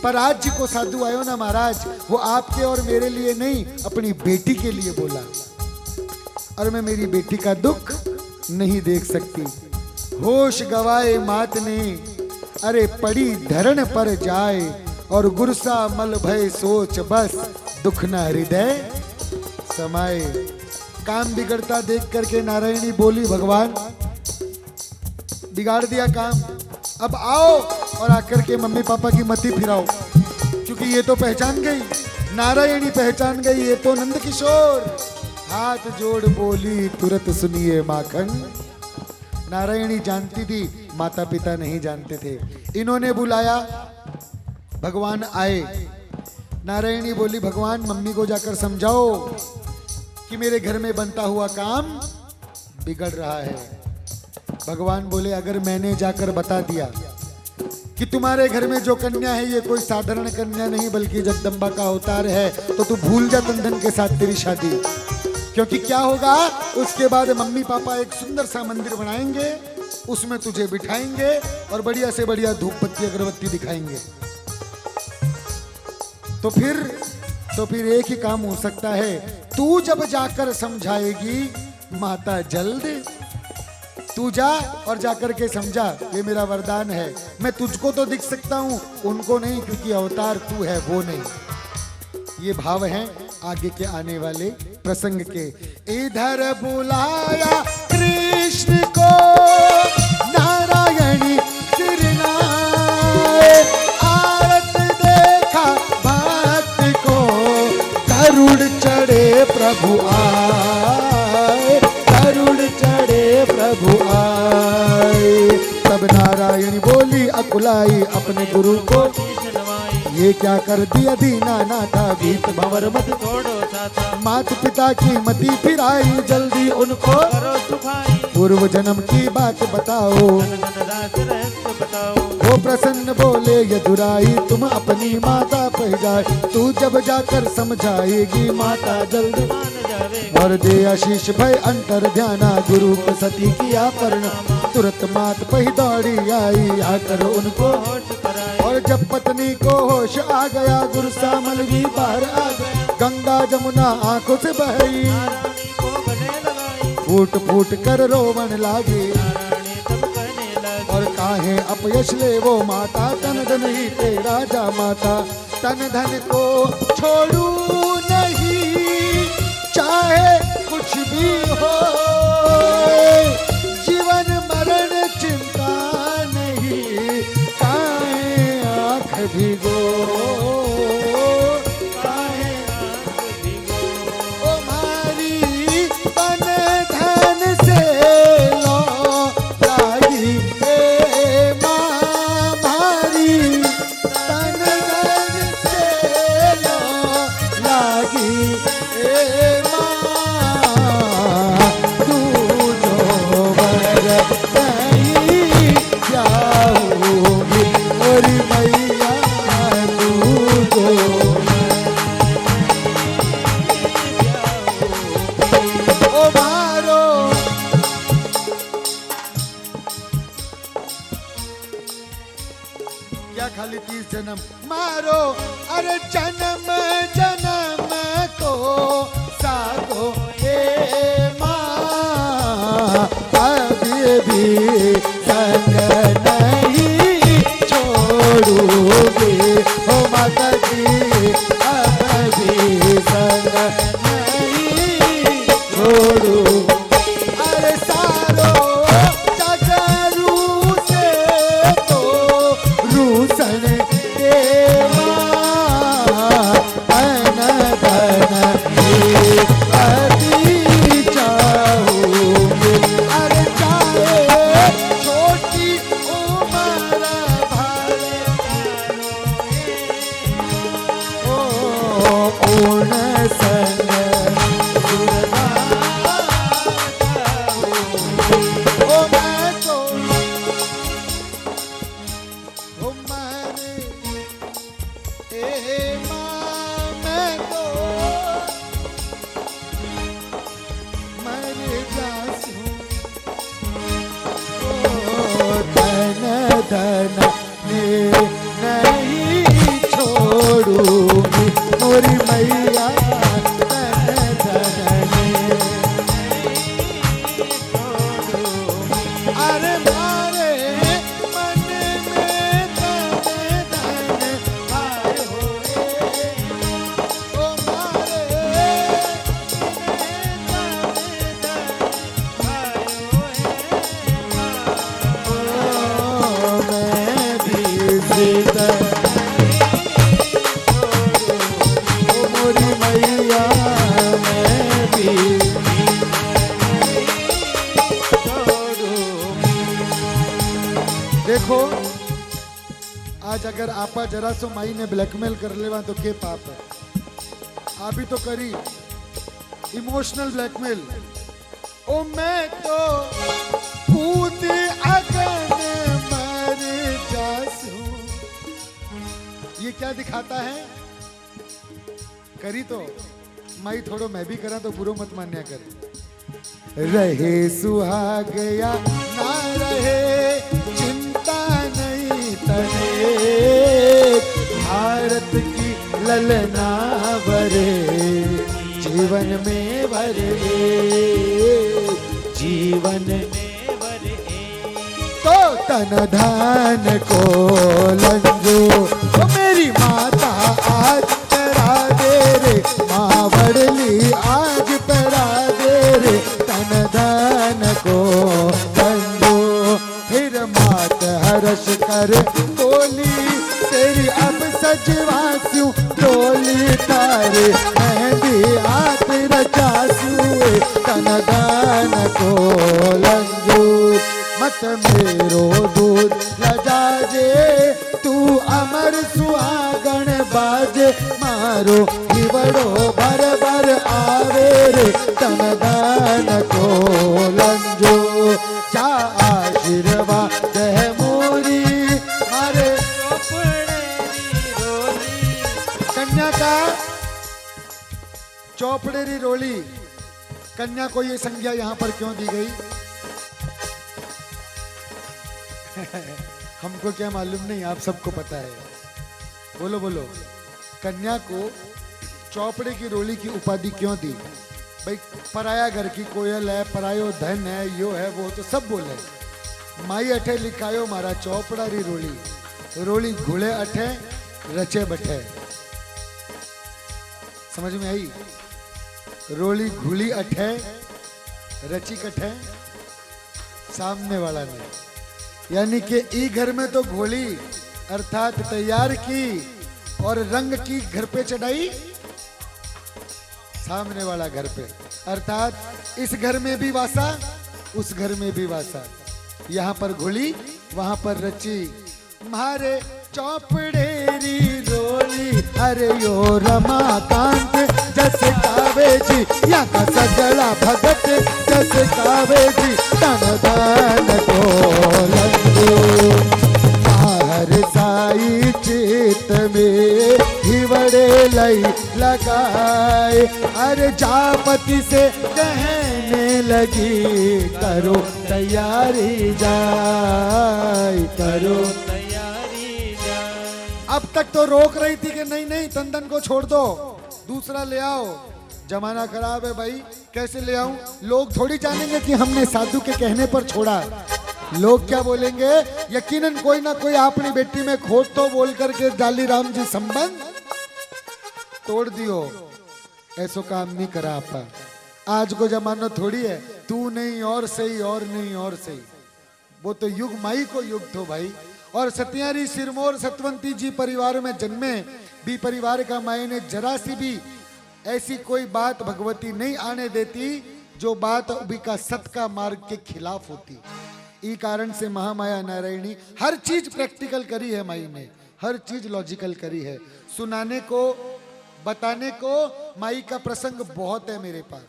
पर आज जी को साधु आयो ना महाराज, वो आपके और मेरे लिए नहीं, अपनी बेटी के लिए बोला। और मैं मेरी बेटी का दुख नहीं देख सकती। होश गवाए मात ने, अरे पड़ी धरण पर जाए, और गुरसा मल भय सोच बस, दुख न हृदय समाए। काम बिगड़ता देख करके नारायणी बोली, भगवान बिगाड़ दिया काम, अब आओ और आकर के मम्मी पापा की मति फिराओ, क्योंकि ये तो पहचान गई, नारायणी पहचान गई, ये तो नंद किशोर। हाथ जोड़ बोली, तुरंत सुनिए माखन। नारायणी जानती थी, माता पिता नहीं जानते थे। इन्होंने बुलाया, भगवान आए। नारायणी बोली, भगवान मम्मी को जाकर समझाओ कि मेरे घर में बनता हुआ काम बिगड़ रहा है। भगवान बोले, अगर मैंने जाकर बता दिया कि तुम्हारे घर में जो कन्या है ये कोई साधारण कन्या नहीं बल्कि जगदम्बा का अवतार है, तो तू भूल जा तंदन के साथ तेरी शादी। क्योंकि क्या होगा, उसके बाद मम्मी पापा एक सुंदर सा मंदिर बनाएंगे, उसमें तुझे बिठाएंगे और बढ़िया से बढ़िया धूप बत्ती अगरबत्ती दिखाएंगे। तो फिर एक ही काम हो सकता है, तू जब जाकर समझाएगी माता जल्द, तू जा और जाकर के समझा, ये मेरा वरदान है। मैं तुझको तो दिख सकता हूँ, उनको नहीं, क्योंकि अवतार तू है वो नहीं। ये भाव हैं आगे के आने वाले प्रसंग के। इधर बुलाया कृष्ण को नारायणी सिरनाए, आरत देखा भक्त को, गरुड़ चढ़े प्रभु आए, गरुड़ चढ़े प्रभु आए। तब नारायणी बोली अकुलाई अपने गुरु को, ये क्या कर दिया दीना नाथा, भीत भंवर मत छोड़ो चाचा, मात पिता की मति फिराई, जल्दी उनको करो सुखाई, पूर्व जन्म की बात बताओ। धन धन राज रहस्य बताओ। वो प्रसन्न बोले, यदुराई तुम अपनी माता पह जाए, तू जब जाकर समझाएगी माता जल्द मान जावे, और दे आशीष भय अंतर ध्याना, गुरु को सती किया पर्ण, तुरंत मात पही दौड़ी आई, आकर उनको होश कराए, और जब पत्नी को होश आ गया, गुरु सामल भी बाहर आ गया, गंगा जमुना आंखों से बही, नारायणी को गले लगाई, फूट फूट कर रोवन लागे, नारायणी तब कहने लगी, और काहे अपयश ले वो माता, तन धन ही तेरा जा माता, तन धन को छोड़ू नहीं चाहे कुछ भी हो, जीवन मरण चिंता नहीं, काहे आँख भिगो, काहे आँख भिगो, ओ मारी तन धन से लो लागी, ए माँ मारी तन धन से लो लागी, ए माँ तू जो बर नहीं जाऊंगी, और मैया तू जो ओ मारो क्या खाली 30 जन्म मारो, अरे जन्म जन्म को साधो ए माँ, अभी भी संग नहीं छोड़ूंगी, ओ माता जी अभी संग नहीं छोड़ू, अरे सारो जगरू से तो रूसन देवा, धन धन ही अति चाहूंगी, अरे चाहे छोटी उम्र भले, ओ पूर्ण संग ओ मैं तो ओ मारे ए माँ मैं तो मर जाऊं, ओ धन ने नहीं छोड़ूंगी मोरी मैया तन धन ने अरे मारे मन में तन धन आए होए ओ मारे ओ मैं भी जिद ओ मोरी मैया मैं भी देखो आज अगर आपा जरा सो माई ने ब्लैकमेल कर लेवा तो के पाप है आप ही तो करी इमोशनल ब्लैकमेल ओ मैं तो कूद अगन मर जासूं ये क्या दिखाता है करी तो माई थोड़ो मैं भी करा तो बुरो मत मान्या कर रहे सुहाग या ना रहे चिंता नहीं तने भारत की ललना भरे जीवन में भरे जीवन में भरे तो तन धन को लंजो ओ मेरी माता आज परा दे रे माँ बड़ली आज परा दे रे तन धन को लंजो फिर मात हर्ष कर बोली तेरी अब सजवास्यू डोली तारे मेहंदी हाथ रचासुए तन धन को लंजो मत मेरो दूध लजाजे तू अमर सुहागण बाजे मारो हिवड़ो भर भर आवे रे तन धन को लंजो जा आशीर्वाद है मोरी मारे कन्या का चौपड़ेरी रोली कन्या को ये संज्ञा यहाँ पर क्यों दी गई हमको क्या मालूम नहीं आप सबको पता है बोलो बोलो कन्या को चौपड़े की रोली की उपाधि क्यों दी भाई पराया घर की कोयल है परायो धन है यो है वो तो सब बोले माई अठे लिखायो मारा चौपड़ा री रोली रोली घुड़े अठे रचे बठे समझ में आई रोली घुली अठे रची कठे सामने वाला ने यानी कि ई घर में तो घोली अर्थात तैयार की और रंग की घर पे चढ़ाई सामने वाला घर पे अर्थात इस घर में भी वासा उस घर में भी वासा यहाँ पर घोली वहां पर रची मारे चौपड़ेरी रोली अरे यो रमाकांत जस कावे जी या का सगला भगत जस कावे जी तन धन को लंजो हर साई चित में हिवड़े लई लगाए अरे जापति से कहने लगी करो तैयारी जाए करो अब तक तो रोक रही थी कि नहीं नहीं तंदन को छोड़ दो दूसरा ले आओ जमाना खराब है भाई कैसे ले आऊं लोग थोड़ी जानेंगे कि हमने साधु के कहने पर छोड़ा लोग क्या बोलेंगे यकीनन कोई ना कोई अपनी बेटी में खोट तो बोल करके जाली राम जी संबंध तोड़ दियो ऐसो काम नहीं करा आपा आज को जमाना थोड़ी है तू नहीं और सही और नहीं और सही वो तो युग माई को युग थो भाई और सत्यारी सिरमौर सतवंती जी परिवार में जन्मे भी परिवार का माई ने जरा सी भी ऐसी कोई बात भगवती नहीं आने देती जो बात अभी का सत का मार्ग के खिलाफ होती ई कारण से महामाया नारायणी हर चीज प्रैक्टिकल करी है माई ने हर चीज लॉजिकल करी है सुनाने को बताने को माई का प्रसंग बहुत है मेरे पास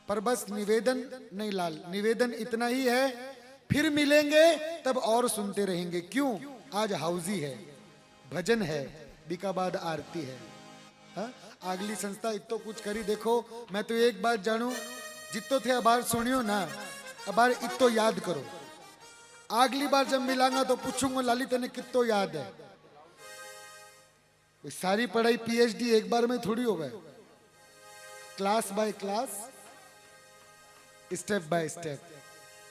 पर बस निवेदन नहीं लाल निवेदन इतना ही है फिर मिलेंगे तब और सुनते रहेंगे क्यों आज हाउजी है भजन है बिका बाद आरती है हा? अगली संस्था इतो कुछ करी देखो मैं तो एक बात जानू जितो थे अबार सुनियो ना अबार इतो याद करो अगली बार जब मिलांगा तो पूछूंगा लाली तेने कितो याद है। सारी पढ़ाई पीएचडी एक बार में थोड़ी हो गए, class by class, step by step.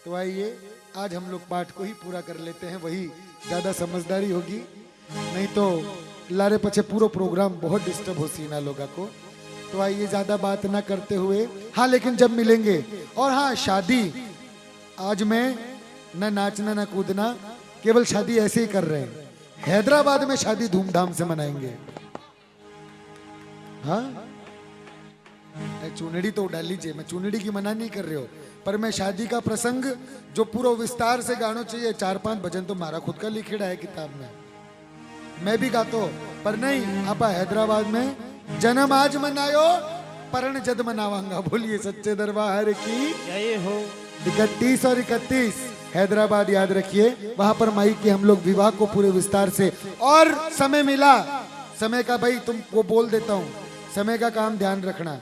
तो आइए आज हम लोग पाठ को ही पूरा कर लेते हैं, वही ज्यादा समझदारी होगी, नहीं तो लारे पछे पूरा प्रोग्राम बहुत डिस्टर्ब हो सीना लोगा को। तो आइए ज्यादा बात ना करते हुए, हाँ लेकिन जब मिलेंगे, और हाँ शादी आज मैं न नाचना न कूदना, केवल शादी ऐसे ही कर रहे हैं। हैदराबाद में शादी धूमधाम से मनाएंगे। हाँ चुनड़ी तो डाल लीजिए, मैं चुनड़ी की मना नहीं कर रही हो, पर मैं शादी का प्रसंग जो पूरा विस्तार से गाना चाहिए, 4-5 भजन तो मारा खुद का लिखेड़ा है किताब में, मैं भी गातो, पर नहीं आप हैदराबाद में जन्म आज मनायो परण जद मनावांगा। बोलिए सच्चे दरबार की जय हो। 31 और 31 हैदराबाद याद रखिए, वहां पर माई के हम लोग विवाह को पूरे विस्तार से, और समय मिला, समय का भाई तुमको बोल देता हूं, समय का काम ध्यान रखना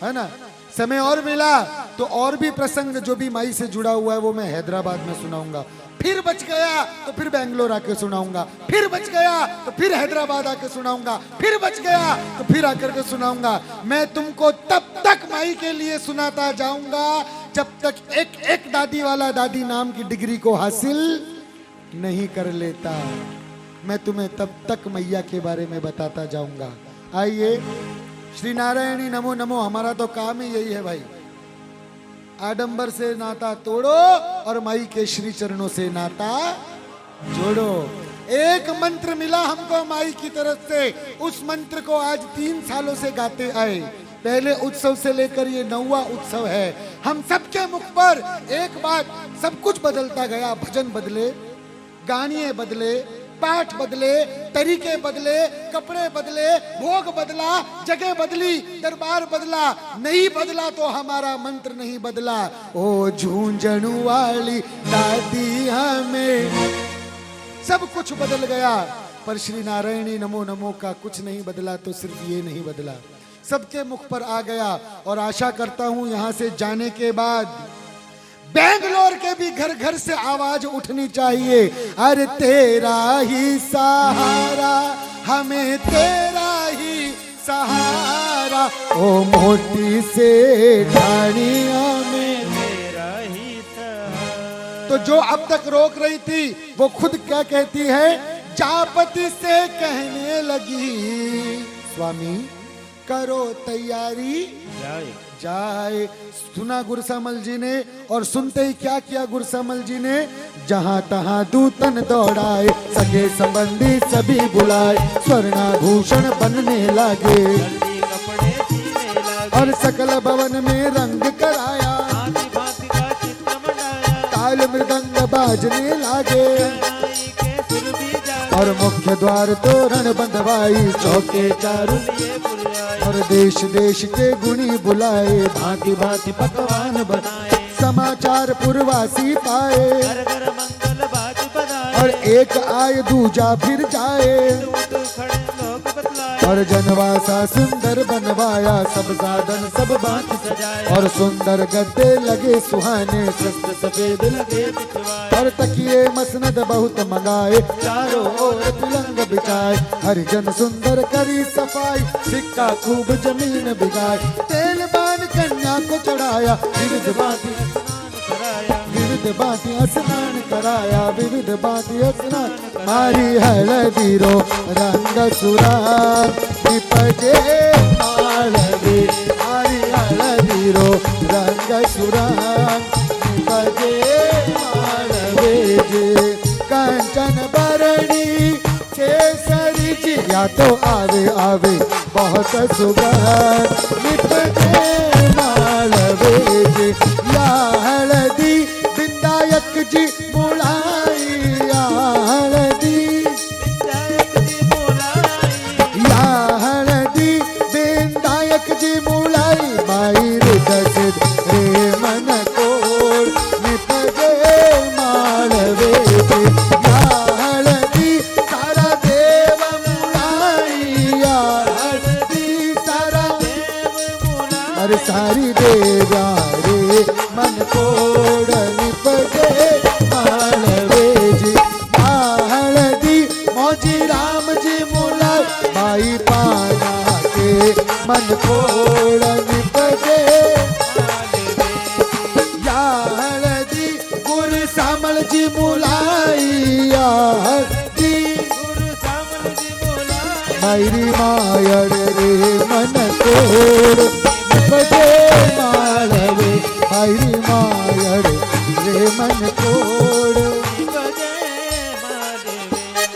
है ना, समय और मिला तो और भी प्रसंग जो भी माई से जुड़ा हुआ है वो मैं हैदराबाद में सुनाऊंगा। फिर बच गया तो फिर बेंगलोर आके सुनाऊंगा, फिर बच गया तो फिर हैदराबाद आके सुनाऊंगा, फिर बच गया तो फिर आकर के सुनाऊंगा। मैं तुमको तब तक माई के लिए सुनाता जाऊंगा जब तक एक एक दादी वाला दादी नाम की डिग्री को हासिल नहीं कर लेता। मैं तुम्हें तब तक मैया के बारे में बताता जाऊंगा। आइए श्री नारायणी नमो नमो, हमारा तो काम ही यही है भाई, आडंबर से नाता तोड़ो और माई के श्री चरणों से नाता जोड़ो। एक मंत्र मिला हमको माई की तरफ से, उस मंत्र को आज 3 सालों से गाते आए। पहले उत्सव से लेकर ये 9वां उत्सव है। हम सबके मुख पर एक बात, सब कुछ बदलता गया, भजन बदले, गाने बदले, पाठ बदले, तरीके बदले, कपड़े बदले, भोग बदला, जगह बदली, दरबार बदला, नहीं बदला तो हमारा मंत्र नहीं बदला। ओ झूंझणु वाली दादी हमें, सब कुछ बदल गया, पर श्री नारायणी नमो नमो का कुछ नहीं बदला। तो सिर्फ ये नहीं बदला, सबके मुख पर आ गया। और आशा करता हूं यहां से जाने के बाद बेंगलोर के भी घर घर से आवाज उठनी चाहिए, अरे तेरा ही सहारा, हमें तेरा ही सहारा, ओ मोटी से ढाणिया में तेरा ही सहारा। तो जो अब तक रोक रही थी वो खुद क्या कहती है, जापति से कहने लगी, स्वामी करो तैयारी जाए। सुना गुरसामल जी ने, और सुनते ही क्या किया गुरसामल जी ने, जहां तहां दूतन दौड़ाए, सगे संबंधी सभी बुलाए, स्वर्णाभूषण बनने लागे, जल्दी कपड़े सीने लगे, और सकल भवन में रंग कराया, भांति भांति का चित्र बनाया, ताल मृदंग बाजने लागे, नाई के सुर भी जाए, और मुख्य द्वार तोरण बंधवाई, चौके चारों ये बुलाए, और देश देश के गुणी बुलाए, भांति भांति पकवान बनाए, समाचार पुरवासी पाए, घर घर मंगल बाज बजाए, और एक आए दूजा फिर जाए, दूत खड़े लोग बतलाए, और जनवासा सुंदर बनवाया, सब साधन सब बात सजाए, और सुंदर गद्दे लगे सुहाने, शस्त्र सफेद लगे, लगे बिछवाए, और तकिए मसनद बहुत मंगाए, चारों ओर पलंग बिछाए, हरिजन सुंदर करी सफाई, सिक्का खूब जमीन बिगाए, तेल बान कन्या को चढ़ाया, विविध बाती कराया, विविध बाती स्नान कराया, विविध बाती स्नान, मारी हलदी रो रंग सुरा, निपजे मालवी, मारी हलदी रो रंग सुरा, निपजे मालवी जी, कंचन बरणी केसरी जी, या तो आवे आवे बहुत सुगंध, निपजे मालवी जी, या हलदी विनायक जी बुलाई, या हलदी, विनायक जी बुलाए, या हलदी विनायक जी बुलाई, माई हृदय रे मन कोड, निपजे मालवे जी, या हलदी सारा देव बुलाई, या हलदी सारा देव बुलाए, अरे सारी देवा रे मन कोड, निपजे मन कोड निपजे या हळदी गुर सामळजी मुलाई या हळदी गुरु सामलजी बोलाए मायरी मायड रे मन कोड निपजे माळवे मायरी मायड रे मन कोड बजे महादेवे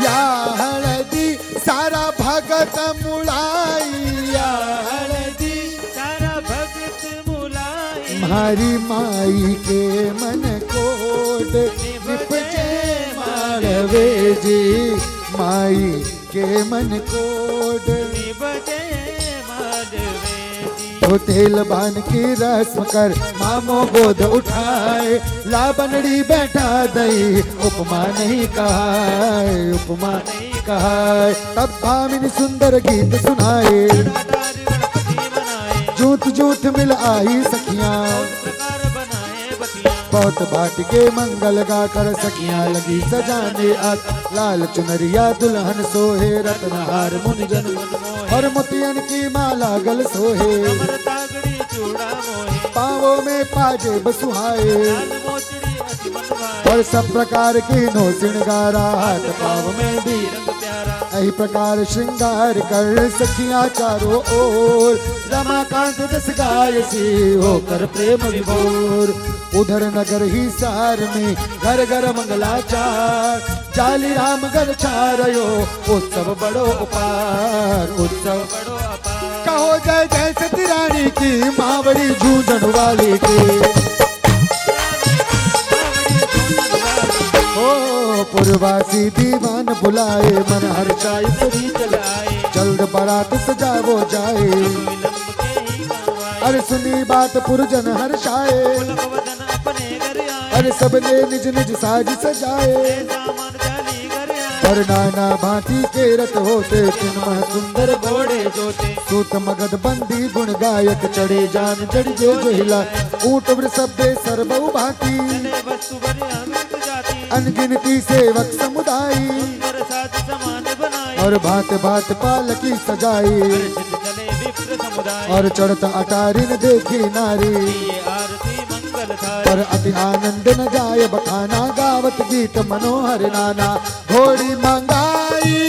या हळदी सारा भगत मुळाई या हळदी सारा भगत मुलाए मारी माई के मन कोड निपजे माळवे जी माई के मन कोड बजे महादेवे तो तेल बान की रस्म कर मामो गोद उठाए ला बनड़ी बैठा दई उपमा नहीं कहाए उपमा नहीं कहाए तब भामिनी सुंदर गीत सुनाए अटारी गणपति बनाए जूत जूत मिल आई सखियां प्रकार बनाए बतिया बहुत बाट के मंगल गाकर सखियां लगी सजाने आज लाल चुनरिया दुल्हन सोहे रत्नहार मुनिजन और मोतियन की माला गल सोहे तागड़ी चूड़ा मोहे पावों में पाजेब सुहाए लाल मोचड़ी अति मनवाए और सब प्रकार की नो श्रृंगारा हाथ पाव में भी रंग प्यारा यही प्रकार श्रृंगार कर सखियां चारों ओर रमाकांत जस गाय सी होकर प्रेम विभोर उधर नगर ही सार में घर घर मंगलाचार जाली राम घर छारयो उत्सव बड़ो उपार उत्सव बड़ो अपार कहो जय जय सती रानी की मावड़ी झूझन वाली की ओ पुरवासी दीवान बुलाए मन हर्षाई सभी चलाए जल्द बारात सजावो जाए विलंब के ही गवाए अरे सुनी बात पुरजन हर्षाए वदन अपने घर आए अरे सबने निज निज साज सजाए सामान जाली घर आए और नाना भांति के रथ होते तिनमह सुंदर घोड़े जोते सूत मगध बंदी गुण गायक चढ़े जान जड़ जो जोहिला ऊंट वृषभे सर्वउ भांति चले वस्तु भरे अमित जाति अनगिनती सेवक समुदाय सुंदर साथ समान बनाए और भांत भांत पालकी सजाई हर्षित चले विप्र समुदाय और चढ़त अटारिन देखी नारी ये आरती मंगल थारी पर अति आनंद न जाय बखाना गावत गीत मनोहर नाना घोड़ी मंगाई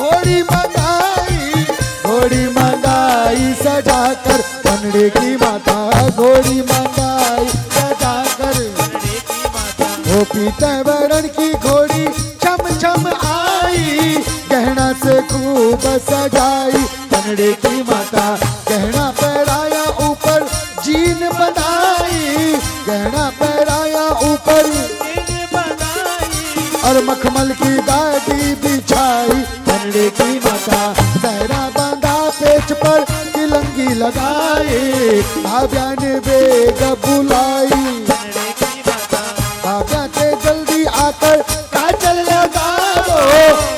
घोड़ी मंगाई घोड़ी मंगाई सजाकर पनड़े की माता घोड़ी मंगाई सजाकर पनड़े की माता वो पीतवरण की घोड़ी छम छम आई गहना से खूब सजाई पनड़े की माता गहना पहराया ऊपर जीन बनाई गहना पहराया ऊपर दिन बनाई और मखमल की गाड़ी बिछाई पनड़े की माता सहरा बांधा पेच पर तिलंगी लगाई भाव्या ने बेग बुलाई पनड़े की माता भाव्या के जल्दी आकर काजल लगाओ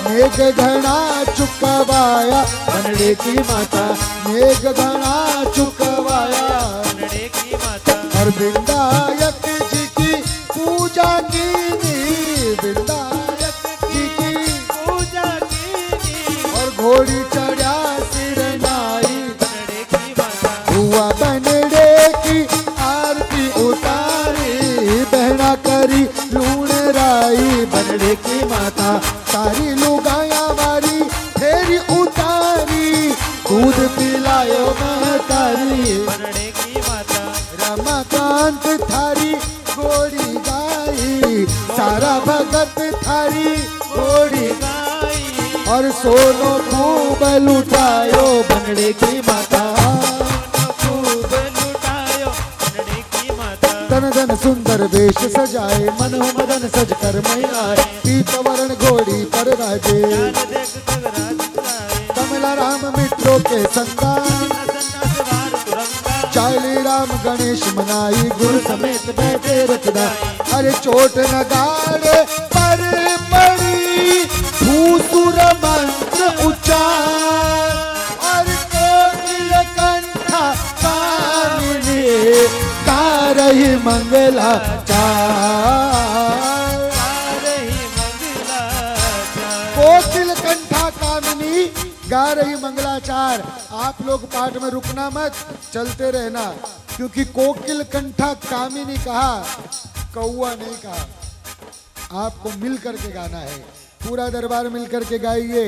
मेघ घना चुकवाया पनड़े की माता मेघ घना चुकवाया पनड़े की माता और विंदायक जी की पूजा की विंदायक जी की पूजा की और घोड़ी चढ़ा सिर नाई पनड़े की माता हुआ बनड़े की आरती उतारी बहना करी लूण राई बनड़े की माता सारी लुगाया वारी फेरी उतारी दूध पिलायो महतारी पनड़े की माता रमाकांत थारी घोड़ी गाई सारा भगत थारी घोड़ी गाई और सोनो खूब लुटायो बनड़े की माता खूब लुटायो पनड़े की माता तन धन सुंदर वेश सजाए मनोह मदन सज कर मैनाए पीत वरण घोड़ी पर राजे जान देख खगराज लाए कमला राम मित्रों के संतान सवार तुरंगा चाली राम गणेश मनाई गुरु समेत बैठे रचना अरे चोट नगाड़े पर पड़ी भूसुर मंत्र उच्चार और कोकिल कंठा कामिनी गा रही मंगला चार रही मंगला कोकिल कंठा कामिनी गा रही मंगलाचार। आप लोग पाठ में रुकना मत, चलते रहना, क्योंकि कोकिल कंठा कामिनी कहा, कौआ नहीं कहा। आपको मिल करके गाना है, पूरा दरबार मिल करके गाइए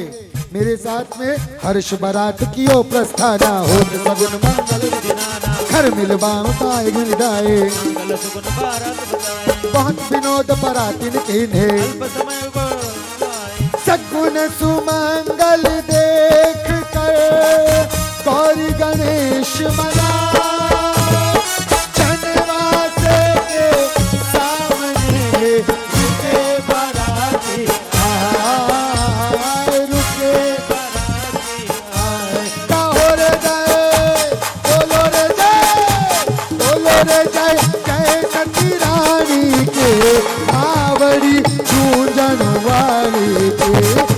मेरे साथ में। हर्ष बारात कियो प्रस्थाना हो, सगुन मंगल घर मिलवाओ ताए गिरदाए, मंगल सुगुन बारात बजाए, बहुत विनोद परातिन कीन्हे, अल्प समय को आए, सगुन सुमंगल देख कर गौरी गणेश मना, जनवासे के सामने रुके बाराती आए, रुके बाराती आए। कहो रे जय, बोलो रे जय, बोलो रे जय, जय सती रानी के, आवड़ी गूंजन वाली के,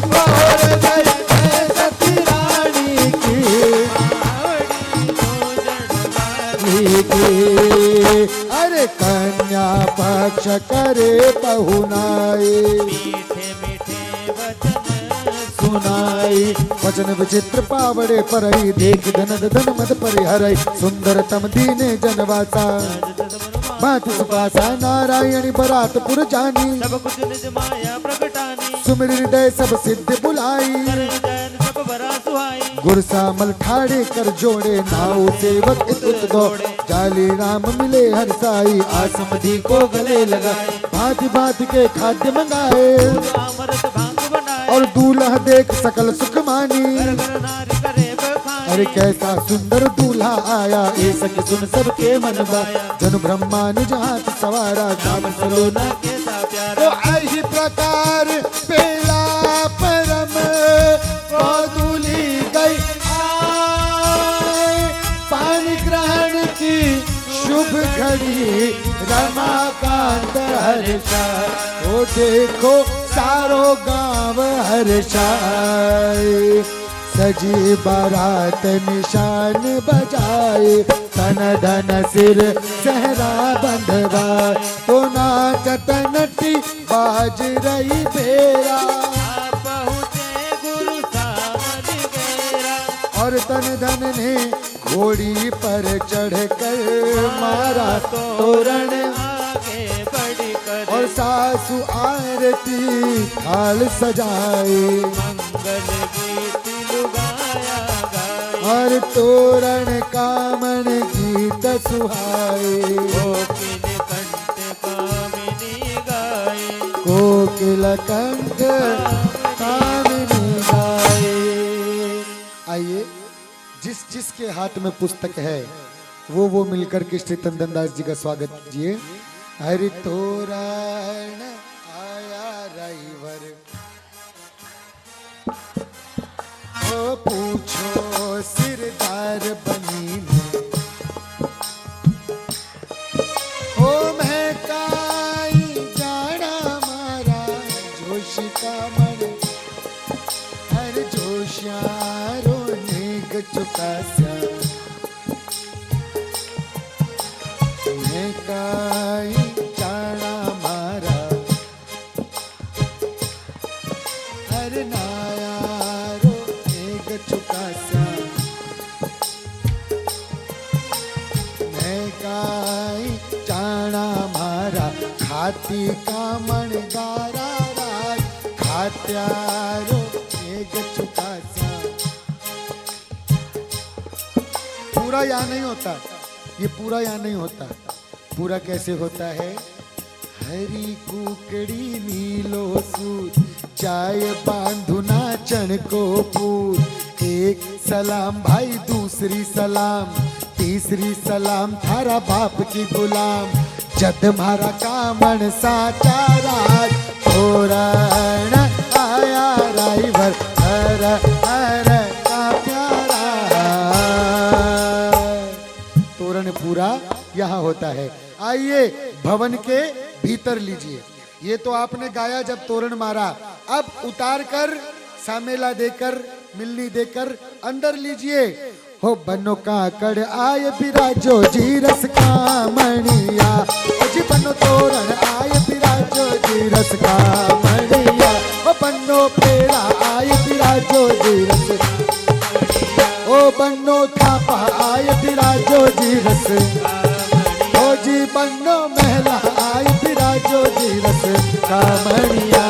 कहो रे जय, जय सती रानी के, आवड़ी भोजन वाली, के। अरे कन्या पक्ष करे पहुनाए, मीठे मीठे वचन सुनाई वचन विचित्र पावड़े परई, देख धन धन मद परिहरई, सुंदरतम दीने जनवासा, भांति सुपासा नारायणी बरातपुर जानी, सब कुछ निज माया प्रगटानी, सुमिर हृदय सब सिद्ध बुलाई, करण जैन सब बरा सुहाई, गुरसामल ठाड़े कर जोड़े, नाव सेवक इत उत दो, जाली राम मिले हर साई, आसमदी को गले लगाए, भांति भांति के खाद्य मंगाए, अमृत भांग बनाए, और दूल्हा देख सकल सुख मानी। घर घर नारी करे बखानी, अरे कैसा सुंदर दूल्हा आया, ए सखी सुन सबके मन बाया, जन ब्रह्मा निज हाथ सवारा, श्याम सलोना कैसा तो प्यारा, ऐसी प्रकार पेला परम दूली गई आए, पानी ग्रहण की शुभ घड़ी, रमाकांत हर्षा, ओ देखो सारो गांव हर्षाए, सजी बारात निशान बजाए, तन धन सिर सहरा बंधवा, तो नाचत नटी बाज रही बेरा, आप पहुँचे गुरु सामने गेरा, और तन धन ने घोड़ी पर चढ़ कर मारा तोरण, आगे बढ़ी कर, और सासु आरती थाल सजाए, मंगल गीत लुगाया गाए, और तोरण कामन गीत सुहाए, कोकिल कंठ कामिनी गाए, कोकिल कंठ कामिनी गाए। आइए, जिस जिसके हाथ में पुस्तक है वो मिलकर के श्री तंदन दास जी का स्वागत कीजिए। हरि तोरण आया राइवर, ओ पूछो सिरदार बनी ने, ओ महकाई जाना मारा जोशिका मन, हर जोशियारो नेग चुका स्या, महकाई जाना मारा, हर नायारो नेग चुका स्या, महकाई जाना मारा, खाती कामण गारा राज, खात्यारो नेग चुका स्या। पूरा यहाँ नहीं होता, ये पूरा यहाँ नहीं होता। पूरा कैसे होता है? हरी कुकड़ी नीलो सूत, चाय बांधू नाचन को पूत, एक सलाम भाई दूसरी सलाम, तीसरी सलाम थारा बाप की गुलाम, जद मारा कामन साचा राज, तोरण आया राइवर, हर हर का प्यारा। तोरण पूरा यहाँ होता है। आइए भवन के भीतर लीजिए। ये तो आपने गाया जब तोरण मारा, अब उतार कर सामेला देकर मिलनी देकर अंदर लीजिए। हो बनो काकड़ आय बिराजो जी रस का मणिया, जी बनो तोरण आय बिराजो जी रस का मणिया, हो बनो पेड़ा आय बिराजो जी रस रस कामणिया ओ जी बन्नो महला आई बिराजो जी रस कामणिया।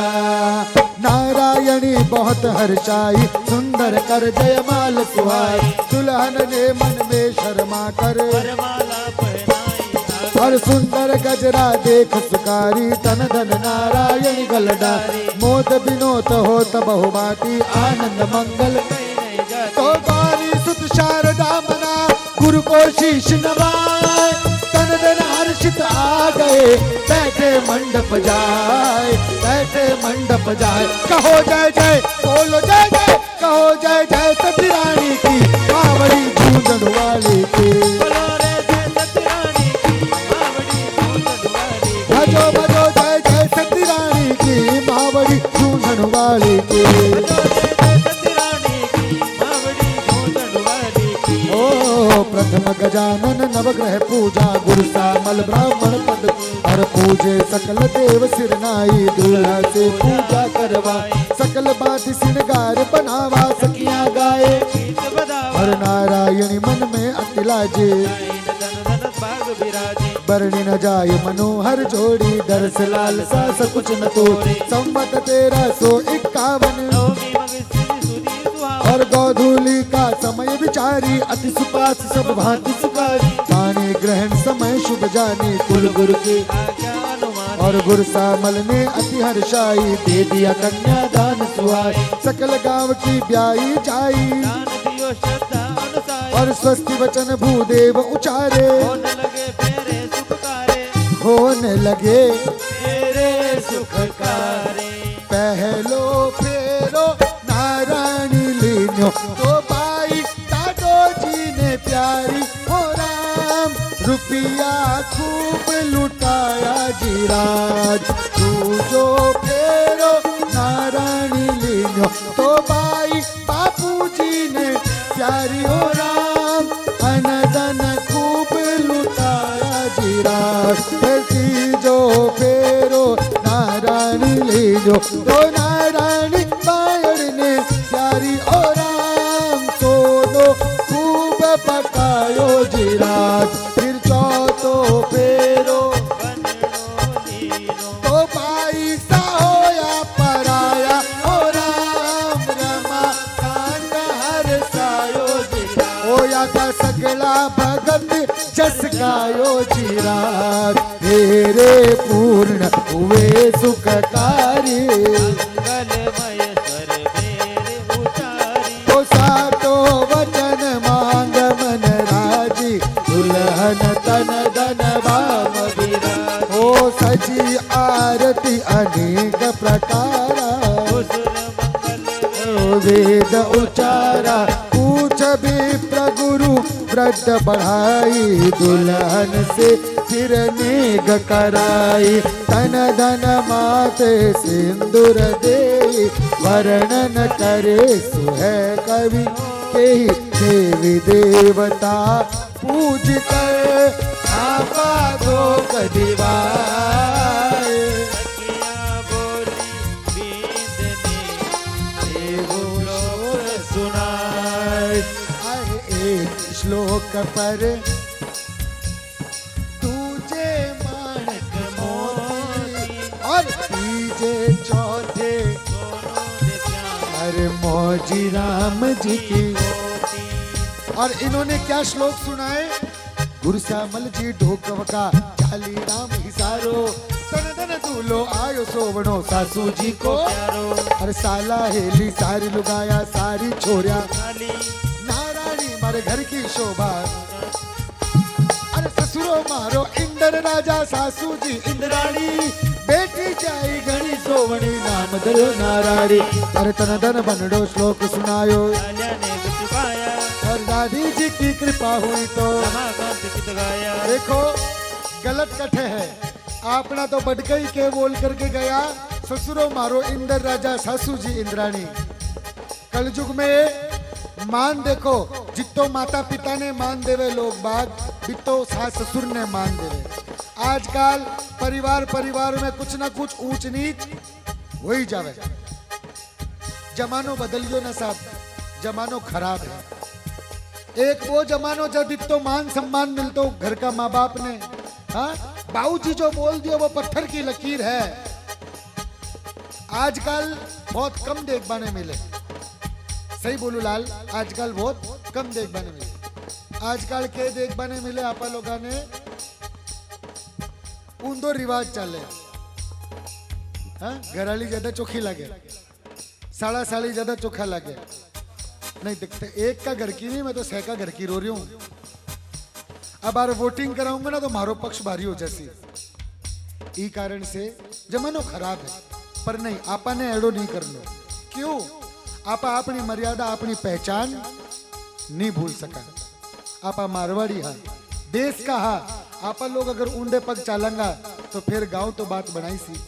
नारायणी बहुत हर्षाई सुंदर कर जयमाल सुहाई दुल्हन ने मन में शर्मा कर वरमाला पहनाई और सुंदर गजरा देख सुकारी तन धन नारायण गलडा मोद बिनोद होत बहुबाती आनंद मंगल कहीं नहीं जाती तो गौरी सुत शारदा मना गुरु को शीश नवाए तन धन हर्षित आ गए बैठे मंडप जाए बैठे मंडप जाए कहो जय जय बोलो जय जय कहो जय जय सती रानी की बावड़ी गूंजन वाली की बोलो रे जय सतरानी की बावड़ी गूंजन वाली की भजो भजो जय जय सती रानी की बावड़ी गूंजन वाली की बोलो रे जय सतरानी की बावड़ी गूंजन वाली की ओ प्रथम गजानन नवग्रह पूजा गुरु सामल ब्राह्मण पद और पूजे सकल देव सिर नाई दूल्हा से पूजा करवा सकल बात सिंगार बनावा सखियां गाए गीत बजावा और नारायणी मन में अति लाजे धन धन बाग विराजे बरणी न जाय मनोहर जोड़ी दरस लाल सा सकुच न तो संवत 1351 नवमी मगसिर सुदी सुहावा और गौधूली का समय विचारी अति सुपास सब भांति सुकारी पानी ग्रहण समय शुभ जाने कुल गुरु के आज्ञा अनुमान और गुरु सामल ने अति हर्षाई दे दिया कन्या दान सुहाई सकल गांव की ब्याई जाई दान दियो श्रद्धा अनुसार और स्वस्ति वचन भूदेव उचारे होने लगे फेरे सुखकारे होने लगे फेरे सुखकारे पहलो फेरो नारायणी लीन्यो तो बाई दादो जी ने प्यारी हो राम रुपया खूब लुटाया जी राज तू जो फेरो नारायणी लीन्यो तो बाई बापू जी ने प्यारी हो राम अनदन खूब लुटाया जी राज फिर जो फेरो नारायणी लीन्यो तो नारायणी बायड़ ने प्यारी ओ राम सोनो खूब पकायो जी राज फिर चौथो फेरो बननो लीनो तो भाई सा होया पराया ओ राम रमा कांड हर सायो जी होया था सगला भगत जस गायो जी राज तेरे पूर्ण हुए सुखकारी मंगलमय स्वर मेरे उचारी तो सातो वचन मांग मन राजी दुल्हन तन धन भाव विराज हो सजी आरती अनेक प्रकारा सुर मंगल वेद उचारा पूछ भी प्रगुरु व्रत बढ़ाई दुल्हन से फिर नेग कराई तन धन माते सिंदूर दे वर्णन करे सुहै कवि के देवी देवता पूज कर आपा दो कदिवाए सखिया बोली बींदनी लोग सुनाए एक श्लोक पर दूजे माणक मोती और तीजे चौथे अरे मौजी राम जी की। और इन्होंने क्या श्लोक सुनाए? गुरु श्यामल जी ढोकवका चाली राम हिसारो तन तन दूलो आयो सोवणो सासू जी को अरे साला हेली सारी लुगाया सारी छोरिया नारायणी मारे घर की शोभा अरे ससुरो मारो इंद्र राजा सासू जी इंद्राणी बेटी जाई घणी सोवणी नाम धरो नारायणी अरे तन धन बनडो श्लोक सुनायो और दादी जी की कृपा हुई तो देखो गलत कथे है आपना तो बटकई के बोल करके गया ससुरो मारो इंद्र राजा सासू जी इंद्राणी। कलयुग में मान देखो जितो माता पिता ने मान देवे लोग बाग बितो सास ससुर ने मान देवे। आजकल परिवार परिवार में कुछ ना कुछ ऊंच नीच हो ही जावे। जमानो बदलियो ना साहब, जमानो खराब है। एक वो जमानो जब इतो मान सम्मान मिलतो घर का माँ बाप ने, हाँ बाबूजी जो बोल दियो वो पत्थर की लकीर है। आजकल बहुत कम देख पाने मिले, सही बोलू लाल, आजकल बहुत कम देख पाने मिले। आजकल के देख पाने मिले आप लोगों ने ऊंधो रिवाज चले, हाँ घराली ज्यादा चोखी लगे, साड़ा साड़ी ज्यादा चोखा लगे, नहीं दिखते। एक का घर की नहीं, मैं तो 6 का घर की रो रही हूँ। अब बार वोटिंग कराऊंगा ना तो मारो पक्ष भारी हो जैसी, ई कारण से जमानो खराब है। पर नहीं, आपा ने एडो नहीं कर लो। क्यों? आपा अपनी मर्यादा अपनी पहचान नहीं भूल सका। आपा मारवाड़ी हा, देश का हा। आपा लोग अगर ऊंधे पग चालेंगा तो फिर गांव तो बात बनाई सी।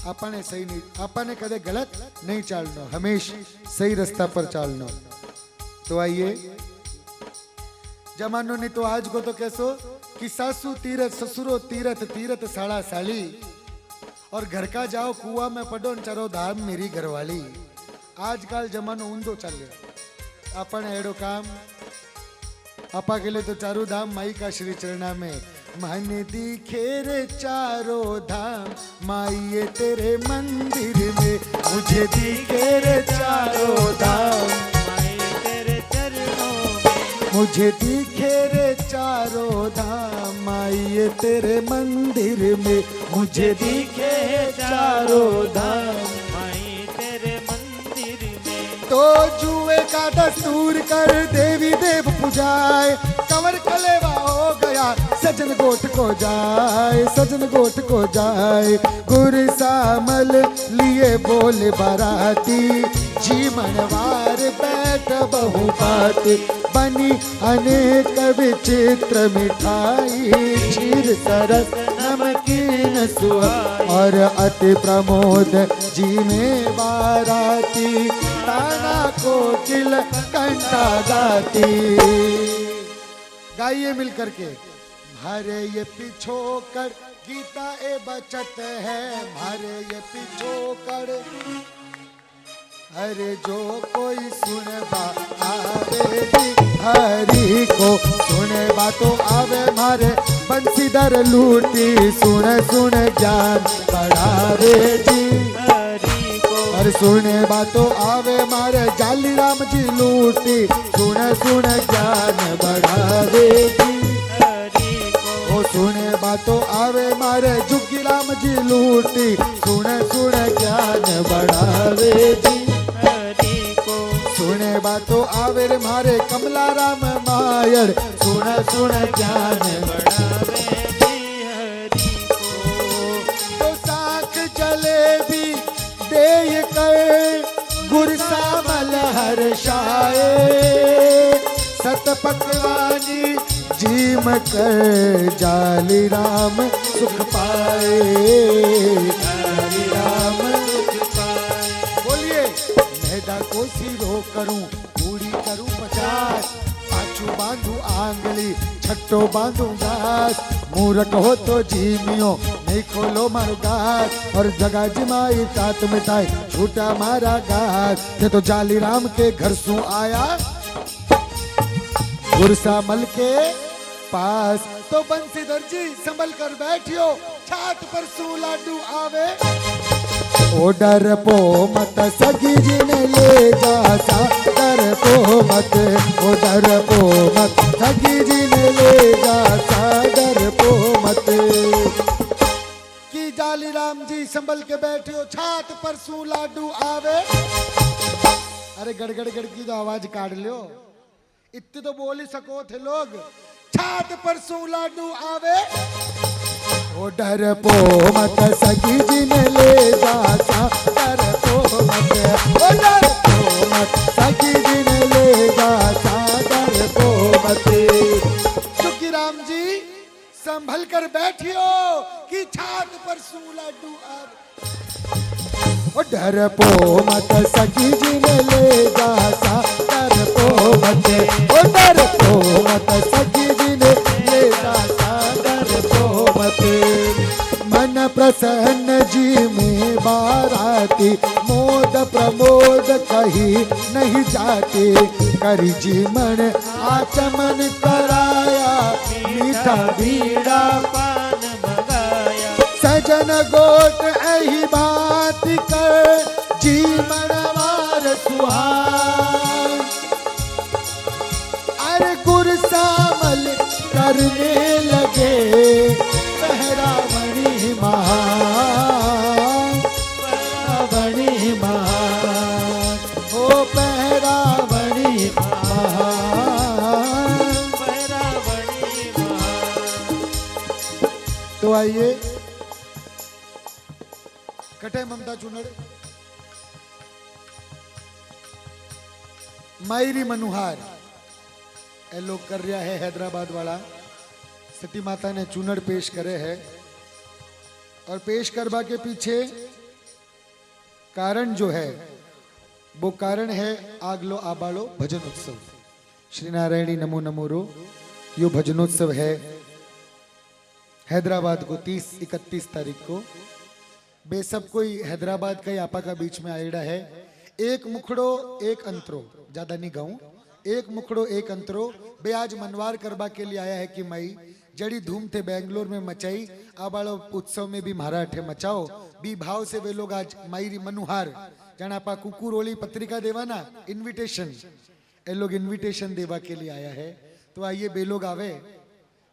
आपा ने सही नहीं, आपा ने कदे गलत नहीं चालना, हमेशा सही रास्ता पर चालना। तो आइए, जमानो ने तो आज को तो कैसो कि सासू तीरथ ससुरो तीरथ तीरथ साड़ा साली, और घर का जाओ कुआ में पड़ो चरो धाम मेरी घरवाली। आजकल जमानो ऊंधो चल गया। अपन एड़ो काम आपा के लिए तो चारों धाम माई का श्री चरणा में। मन दिखे रे चारों धाम माई तेरे मंदिर में, मुझे दिखे रे चारों धाम माई तेरे चरणों में, मुझे दिखे रे चारों धाम माई तेरे मंदिर में, मुझे दिखे चारों धाम। माई तेरे मंदिर में। तो जुए का दस्तूर कर देवी देव पुजाए, कंवर कलेवा हो गया सजन गोठ को जाए, सजन गोठ को जाए। गुर सामल लिए बोले बाराती, जी मनवार बैठ बहु बाती। बनी अनेक विचित्र मिठाई, क्षीर सरस नमकीन सुअ और अति प्रमोद जी में बाराती। ताना कोकिल कंठा गाती। गाइए मिल करके। मारे ये पिछोकर गीता ए बचत है, मारे ये पिछोकर। अरे जो कोई सुनबा आवे जी हरि को, सुनबा तो आवे मारे बंसीधर लूटी। सुन सुन ज्ञान बढ़ावे जी हरि को, और सुने बातो आवे मारे जाली राम जी लूटी। सुन सुन ज्ञान बढ़ावे जी हरि को, ओ सुने बातो आवे मारे जुगी राम जी लूटी। सुन सुन ज्ञान बढ़ावे जी हरि को, सुने बातो आवे रे मारे कमला राम मायर। सुन सुन ज्ञान बढ़ावे जी हरि को। तो साख जलेबी दे कर गुर सामल हर्षाए। सत पकवानी जीम कर जाली राम सुख पाए, जाली राम सुख पाए। बोलिए, मैदा को सिरो करूं पूरी करूं 50, पाछू बांधू आंगली छट्टो बांधू घास। मूर्ख हो तो जीमियो नहीं खोलो मारो घास, और जगा जिमाई तात मिठाई छूटा मारा घास। ये तो जाली राम के घर सू आया गुरसा मल के पास। तो बंसीधर जी संभल कर बैठियो, छात पर सू लाडू आवे। ओ डर पो मत सगी जी ने ले जा सा, डर पो मत, ओ डर पो मत सगी जी ने ले जा सा, डर पो मत। कि जाली राम जी संभल के बैठे हो, छात पर सू लाडू आवे। अरे गड़गड़ गड़ की तो आवाज काट लियो, इतने तो बोल ही सको थे लोग। छात पर सू लाडू आवे। ओ डर पो मत सगी जी ने ले जा सा, डर पो मत, ओ डर पो मत सगी जी ने ले जा सा, डर पो मत। चुकी राम जी संभल कर बैठियो कि छात पर सू लाडू आवे। ओ डर पो मत सगी जी ने ले जा सा, डर पो मत, ओ डर पो मत सगी जी ने ले जा सा, डर पो मत। मन प्रसन्न जी में बाराती, मोद प्रमोद कही नहीं जाती। करी जी मन आचमन कराया, मीठा बीड़ा पान मंगाया। सजन गोट एही बात कर, जी मनवार सुहान। अरे गुरसामल करने लगे, पहरावणी महान, पहरावणी महान, ओ पहरावणी महान, पहरावणी महान। तो आइए कटे ममता चुनड़ मायरी मनुहार ए लोग कर रहा है हैदराबाद वाला। सती माता ने चुनड़ पेश करे है और पेश करवा के पीछे कारण जो है वो कारण है आगलो आबालो भजन उत्सव। श्री नारायणी नमो नमो रो यो भजनोत्सव है हैदराबाद को 30-31 तारीख को। बे सब कोई हैदराबाद का आपा का बीच में आएड़ा है। एक मुखड़ो एक अंतरो, ज्यादा नहीं गाऊं, एक मुखड़ो एक अंतरो। बे आज मनवार करवा के लिए आया है कि मई जड़ी धूम थे बेंगलोर में मचाई, आबाड़ो उत्सव में भी महाराठे मचाओ। बी भाव से वे लोग आज मायरी मनुहार जाना आपा कुकुर ओली पत्रिका देवा ना इनविटेशन, ए लोग इनविटेशन देवा के लिए आया है। तो आइए बे लोग आवे,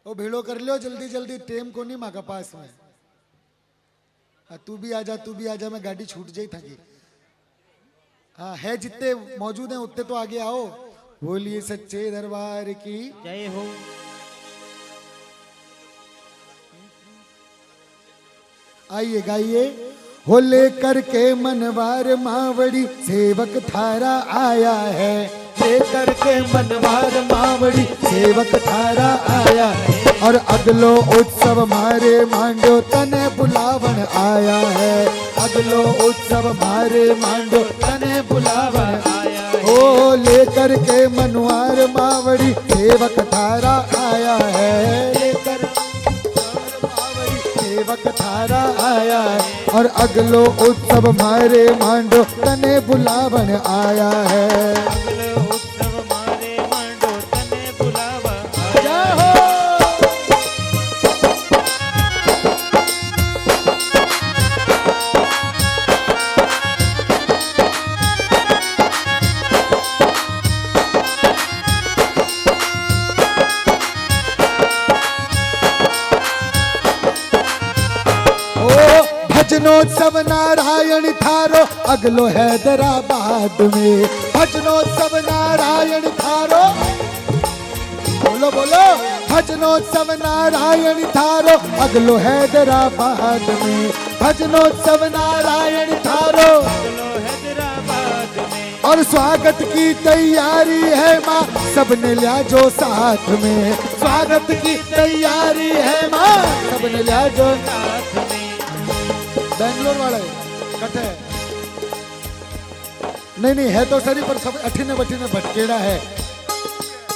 ओ भेड़ो कर लो जल्दी जल्दी, टेम को नहीं मांगा पास में। तू भी आजा, तू भी आजा, मैं गाड़ी छूट जाई थकी। हाँ है जितने मौजूद हैं उतने तो आगे आओ। बोलिए सच्चे दरबार की जय हो। आइए गाइए। हो लेकर के मनवार मावड़ी सेवक थारा आया है, लेकर के मनवार मावड़ी सेवक थारा आया है। और अगलो उत्सव मारे मांडो तने बुलावन आया है, अगलो उत्सव मारे मांडो तने बुलावन आया है। ओ लेकर के मनवार मावड़ी सेवक थारा आया है, लेकर सेवक थारा आया है। और अगलो उत्सव मारे मांडो तने बुलावन आया है, अगलो उत्सव मारे मांडो तने बुलावा आया हो। भजनोत्सव नारायण थारो अगलो हैदराबाद में, भजनोत्सव नारायण थारो, बोलो बोलो, भजनोत्सव नारायण थारो अगलो हैदराबाद में, भजनोत्सव नारायण थारो अगलो हैदराबाद में। और स्वागत की तैयारी है माँ सबने लिया जो साथ में, स्वागत की तैयारी है माँ सबने लिया जो साथ में। बेंगलोर वाले कटे नहीं नहीं है तो सरी पर सब अठीने बठीने भटकेड़ा है।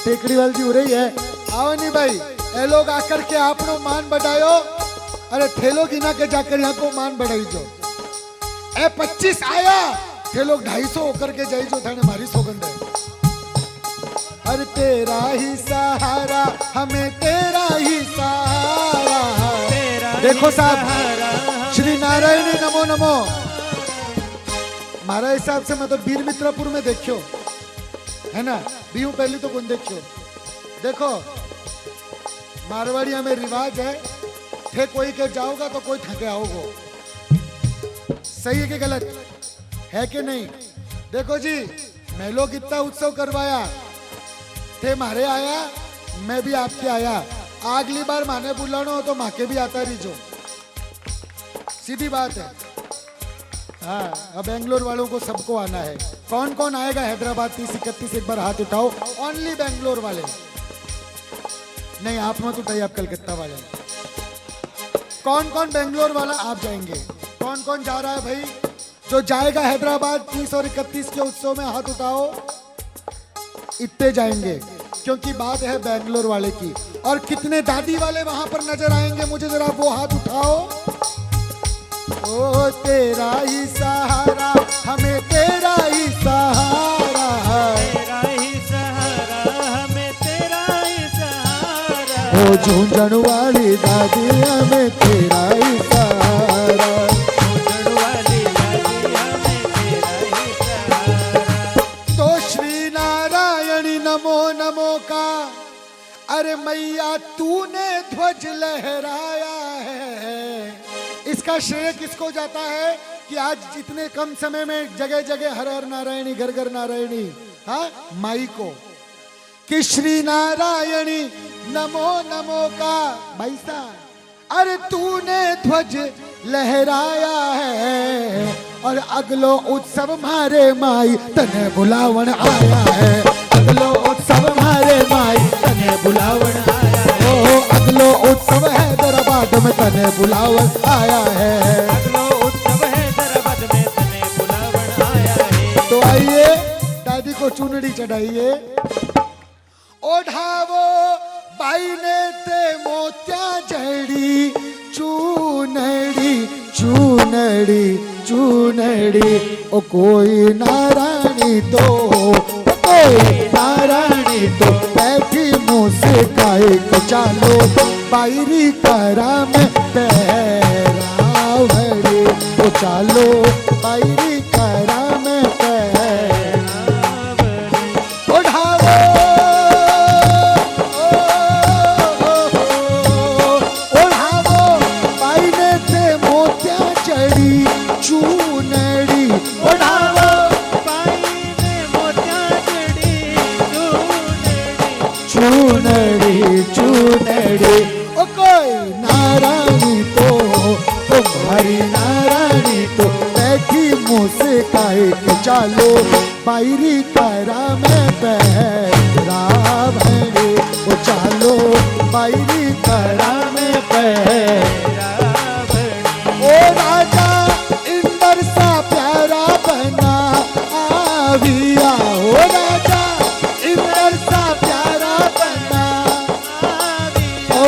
टेकड़ी वाली जी हो रही है, आओ नहीं भाई, ए लोग आकर के आपनो मान बढ़ायो। अरे ठेलो गिना के जाकर यहाँ को मान बढ़ाई जो। ए 25 आया, थे लोग 250 होकर के जाई जो थाने मारी सौगंध है। अरे तेरा ही सहारा हमें तेरा ही सहारा। देखो साहब, श्री नारायणी नमो नमो। हमारा हिसाब से मैं तो वीर मित्रापुर में देखियो है ना, बीहू पहली तो कौन देखियो। देखो मारवाड़िया में रिवाज है, थे कोई के जाओगा तो कोई थके आओगो। सही है कि गलत है कि नहीं? देखो जी, मैं लोग इतना उत्सव करवाया, थे मारे आया, मैं भी आपके आया। अगली बार माने बुलाना हो तो माँ के भी आता रही जो, सीधी बात है। हाँ, अब बेंगलोर वालों को सबको आना है। कौन कौन आएगा हैदराबाद 30-31? एक बार हाथ उठाओ। ओनली बेंगलोर वाले नहीं, आप मत उठाइए, आप कलकत्ता वाले। कौन कौन बेंगलोर वाला आप जाएंगे? कौन कौन जा रहा है भाई? जो जाएगा हैदराबाद 30 और 31 के उत्सव में हाथ उठाओ। इतने जाएंगे क्योंकि बात है बेंगलोर वाले की। और कितने दादी वाले वहां पर नजर आएंगे मुझे जरा वो हाथ उठाओ। ओ तेरा ही सहारा, हमें तेरा ही सहारा है। तेरा ही सहारा, हमें तेरा ही सहारा। ओ झूंझण वाली दादी हमें तेरा ही सहारा। झूंझण वाली दादी हमें तेरा ही सहारा। तो श्री नारायणी नमो नमो का, अरे मैया तूने ध्वज लहराया है। इसका श्रेय किसको जाता है कि आज इतने कम समय में जगह जगह हर हर नारायणी, घर घर नारायणी, हाँ माई को, कि श्री नारायणी नमो नमो का भाई साहब, अरे तूने ध्वज लहराया है। और अगलो उत्सव मारे माई तने बुलावन आया है। अगलो उत्सव मारे माई तने बुलावन आया है। ओ अगलो उत्सव हैदराबाद में तने बुलावन आया है। अगलो उत्सव हैदराबाद में तने बुलावन आया है। तो आइए दादी को चुनड़ी चढ़ाइए। ओढ़ावो बाई ने ते मोत्या जड़ी, चूनड़ी चूनड़ी चूनड़ी। ओ कोई नारायणी तो, कोई नारायणी तो बैठी मुस्काई को चालो बायरी करा में पैरावड़ी। ओ चालो बायरी करा में चूनड़ी। ओढ़ावो बाई ने मोतिया जड़ी, चूनड़ी चूनड़ी। ओ कोई नारायणी तो, ओ भारी नारायणी तो बैठी मुस्काई के चालो बायरी करा में पैरावड़ी। ओ चालो बायरी करा में पैरावड़ी। ओ राजा इंदर सा प्यारा बना आविया। ओ राजा इंदर सा प्यारा बना ओ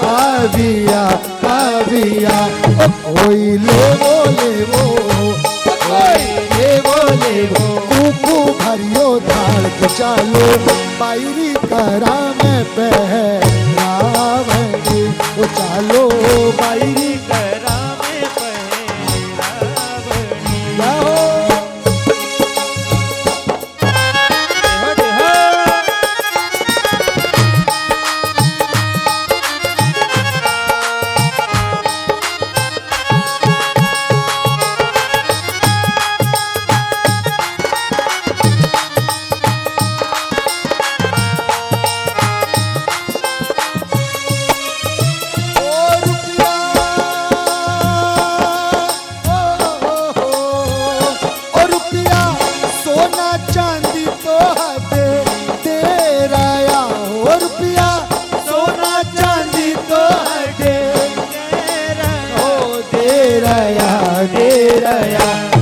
आविया आविया। ओ कोई ले वो कोई ले वो कुकू भरियो धाड़ के चालो बायरी करा में पैरावड़ी। ओ चालो बायरी करा में पैरावड़ी। जाओ।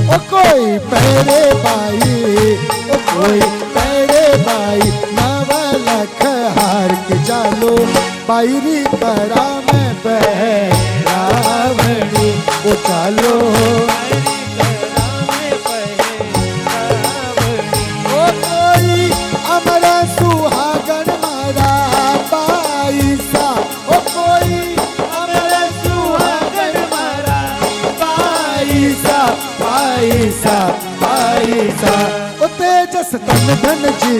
ओ कोई पैरे बाई, ओ कोई पैरे बाई नवलख हार के चालो बायरी करा में पैरावड़ी। ओ चालो बायरी करा में पैरावड़ी। ओ कोई अमर सुहागन मारा बाई सा। ओ कोई अमर सुहागन मारा पैसा पैसा पैसा। ओ तेजस तन धन जी,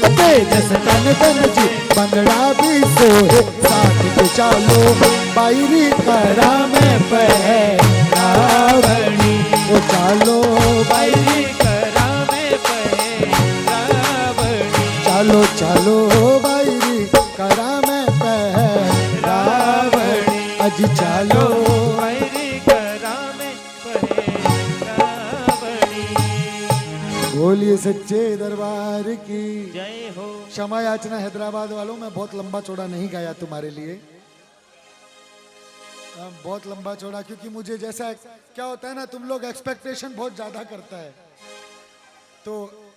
ओ तेजस तन धन जी बंगड़ा भी सोहे साथ के चालो बायरी करा में पैरावड़ी। ओ चालो बायरी करा में पैरावड़ी। चालो चालो बायरी करा में पैरावड़ी। अजी चालो बायरी करा में पैरावड़ी। बोलिए सच्चे दरबार की जय हो। क्षमा याचना हैदराबाद वालों, मैं बहुत लंबा चौड़ा नहीं गाया तुम्हारे लिए, बहुत लंबा चौड़ा, क्योंकि मुझे जैसा क्या होता है ना, तुम लोग एक्सपेक्टेशन बहुत ज्यादा करता है, तो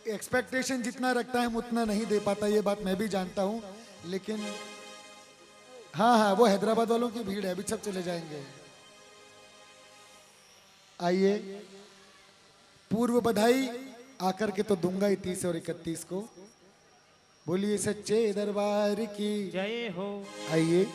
एक्सपेक्टेशन जितना रखता है हम उतना नहीं दे पाता, ये बात मैं भी जानता हूँ। लेकिन हाँ हाँ, वो हैदराबाद वालों की भीड़ है, अभी सब चले जाएंगे। आइए, पूर्व बधाई आकर के तो दूंगा ही 30 और 31 को। बोलिए सच्चे दरबार की। जय हो। आइए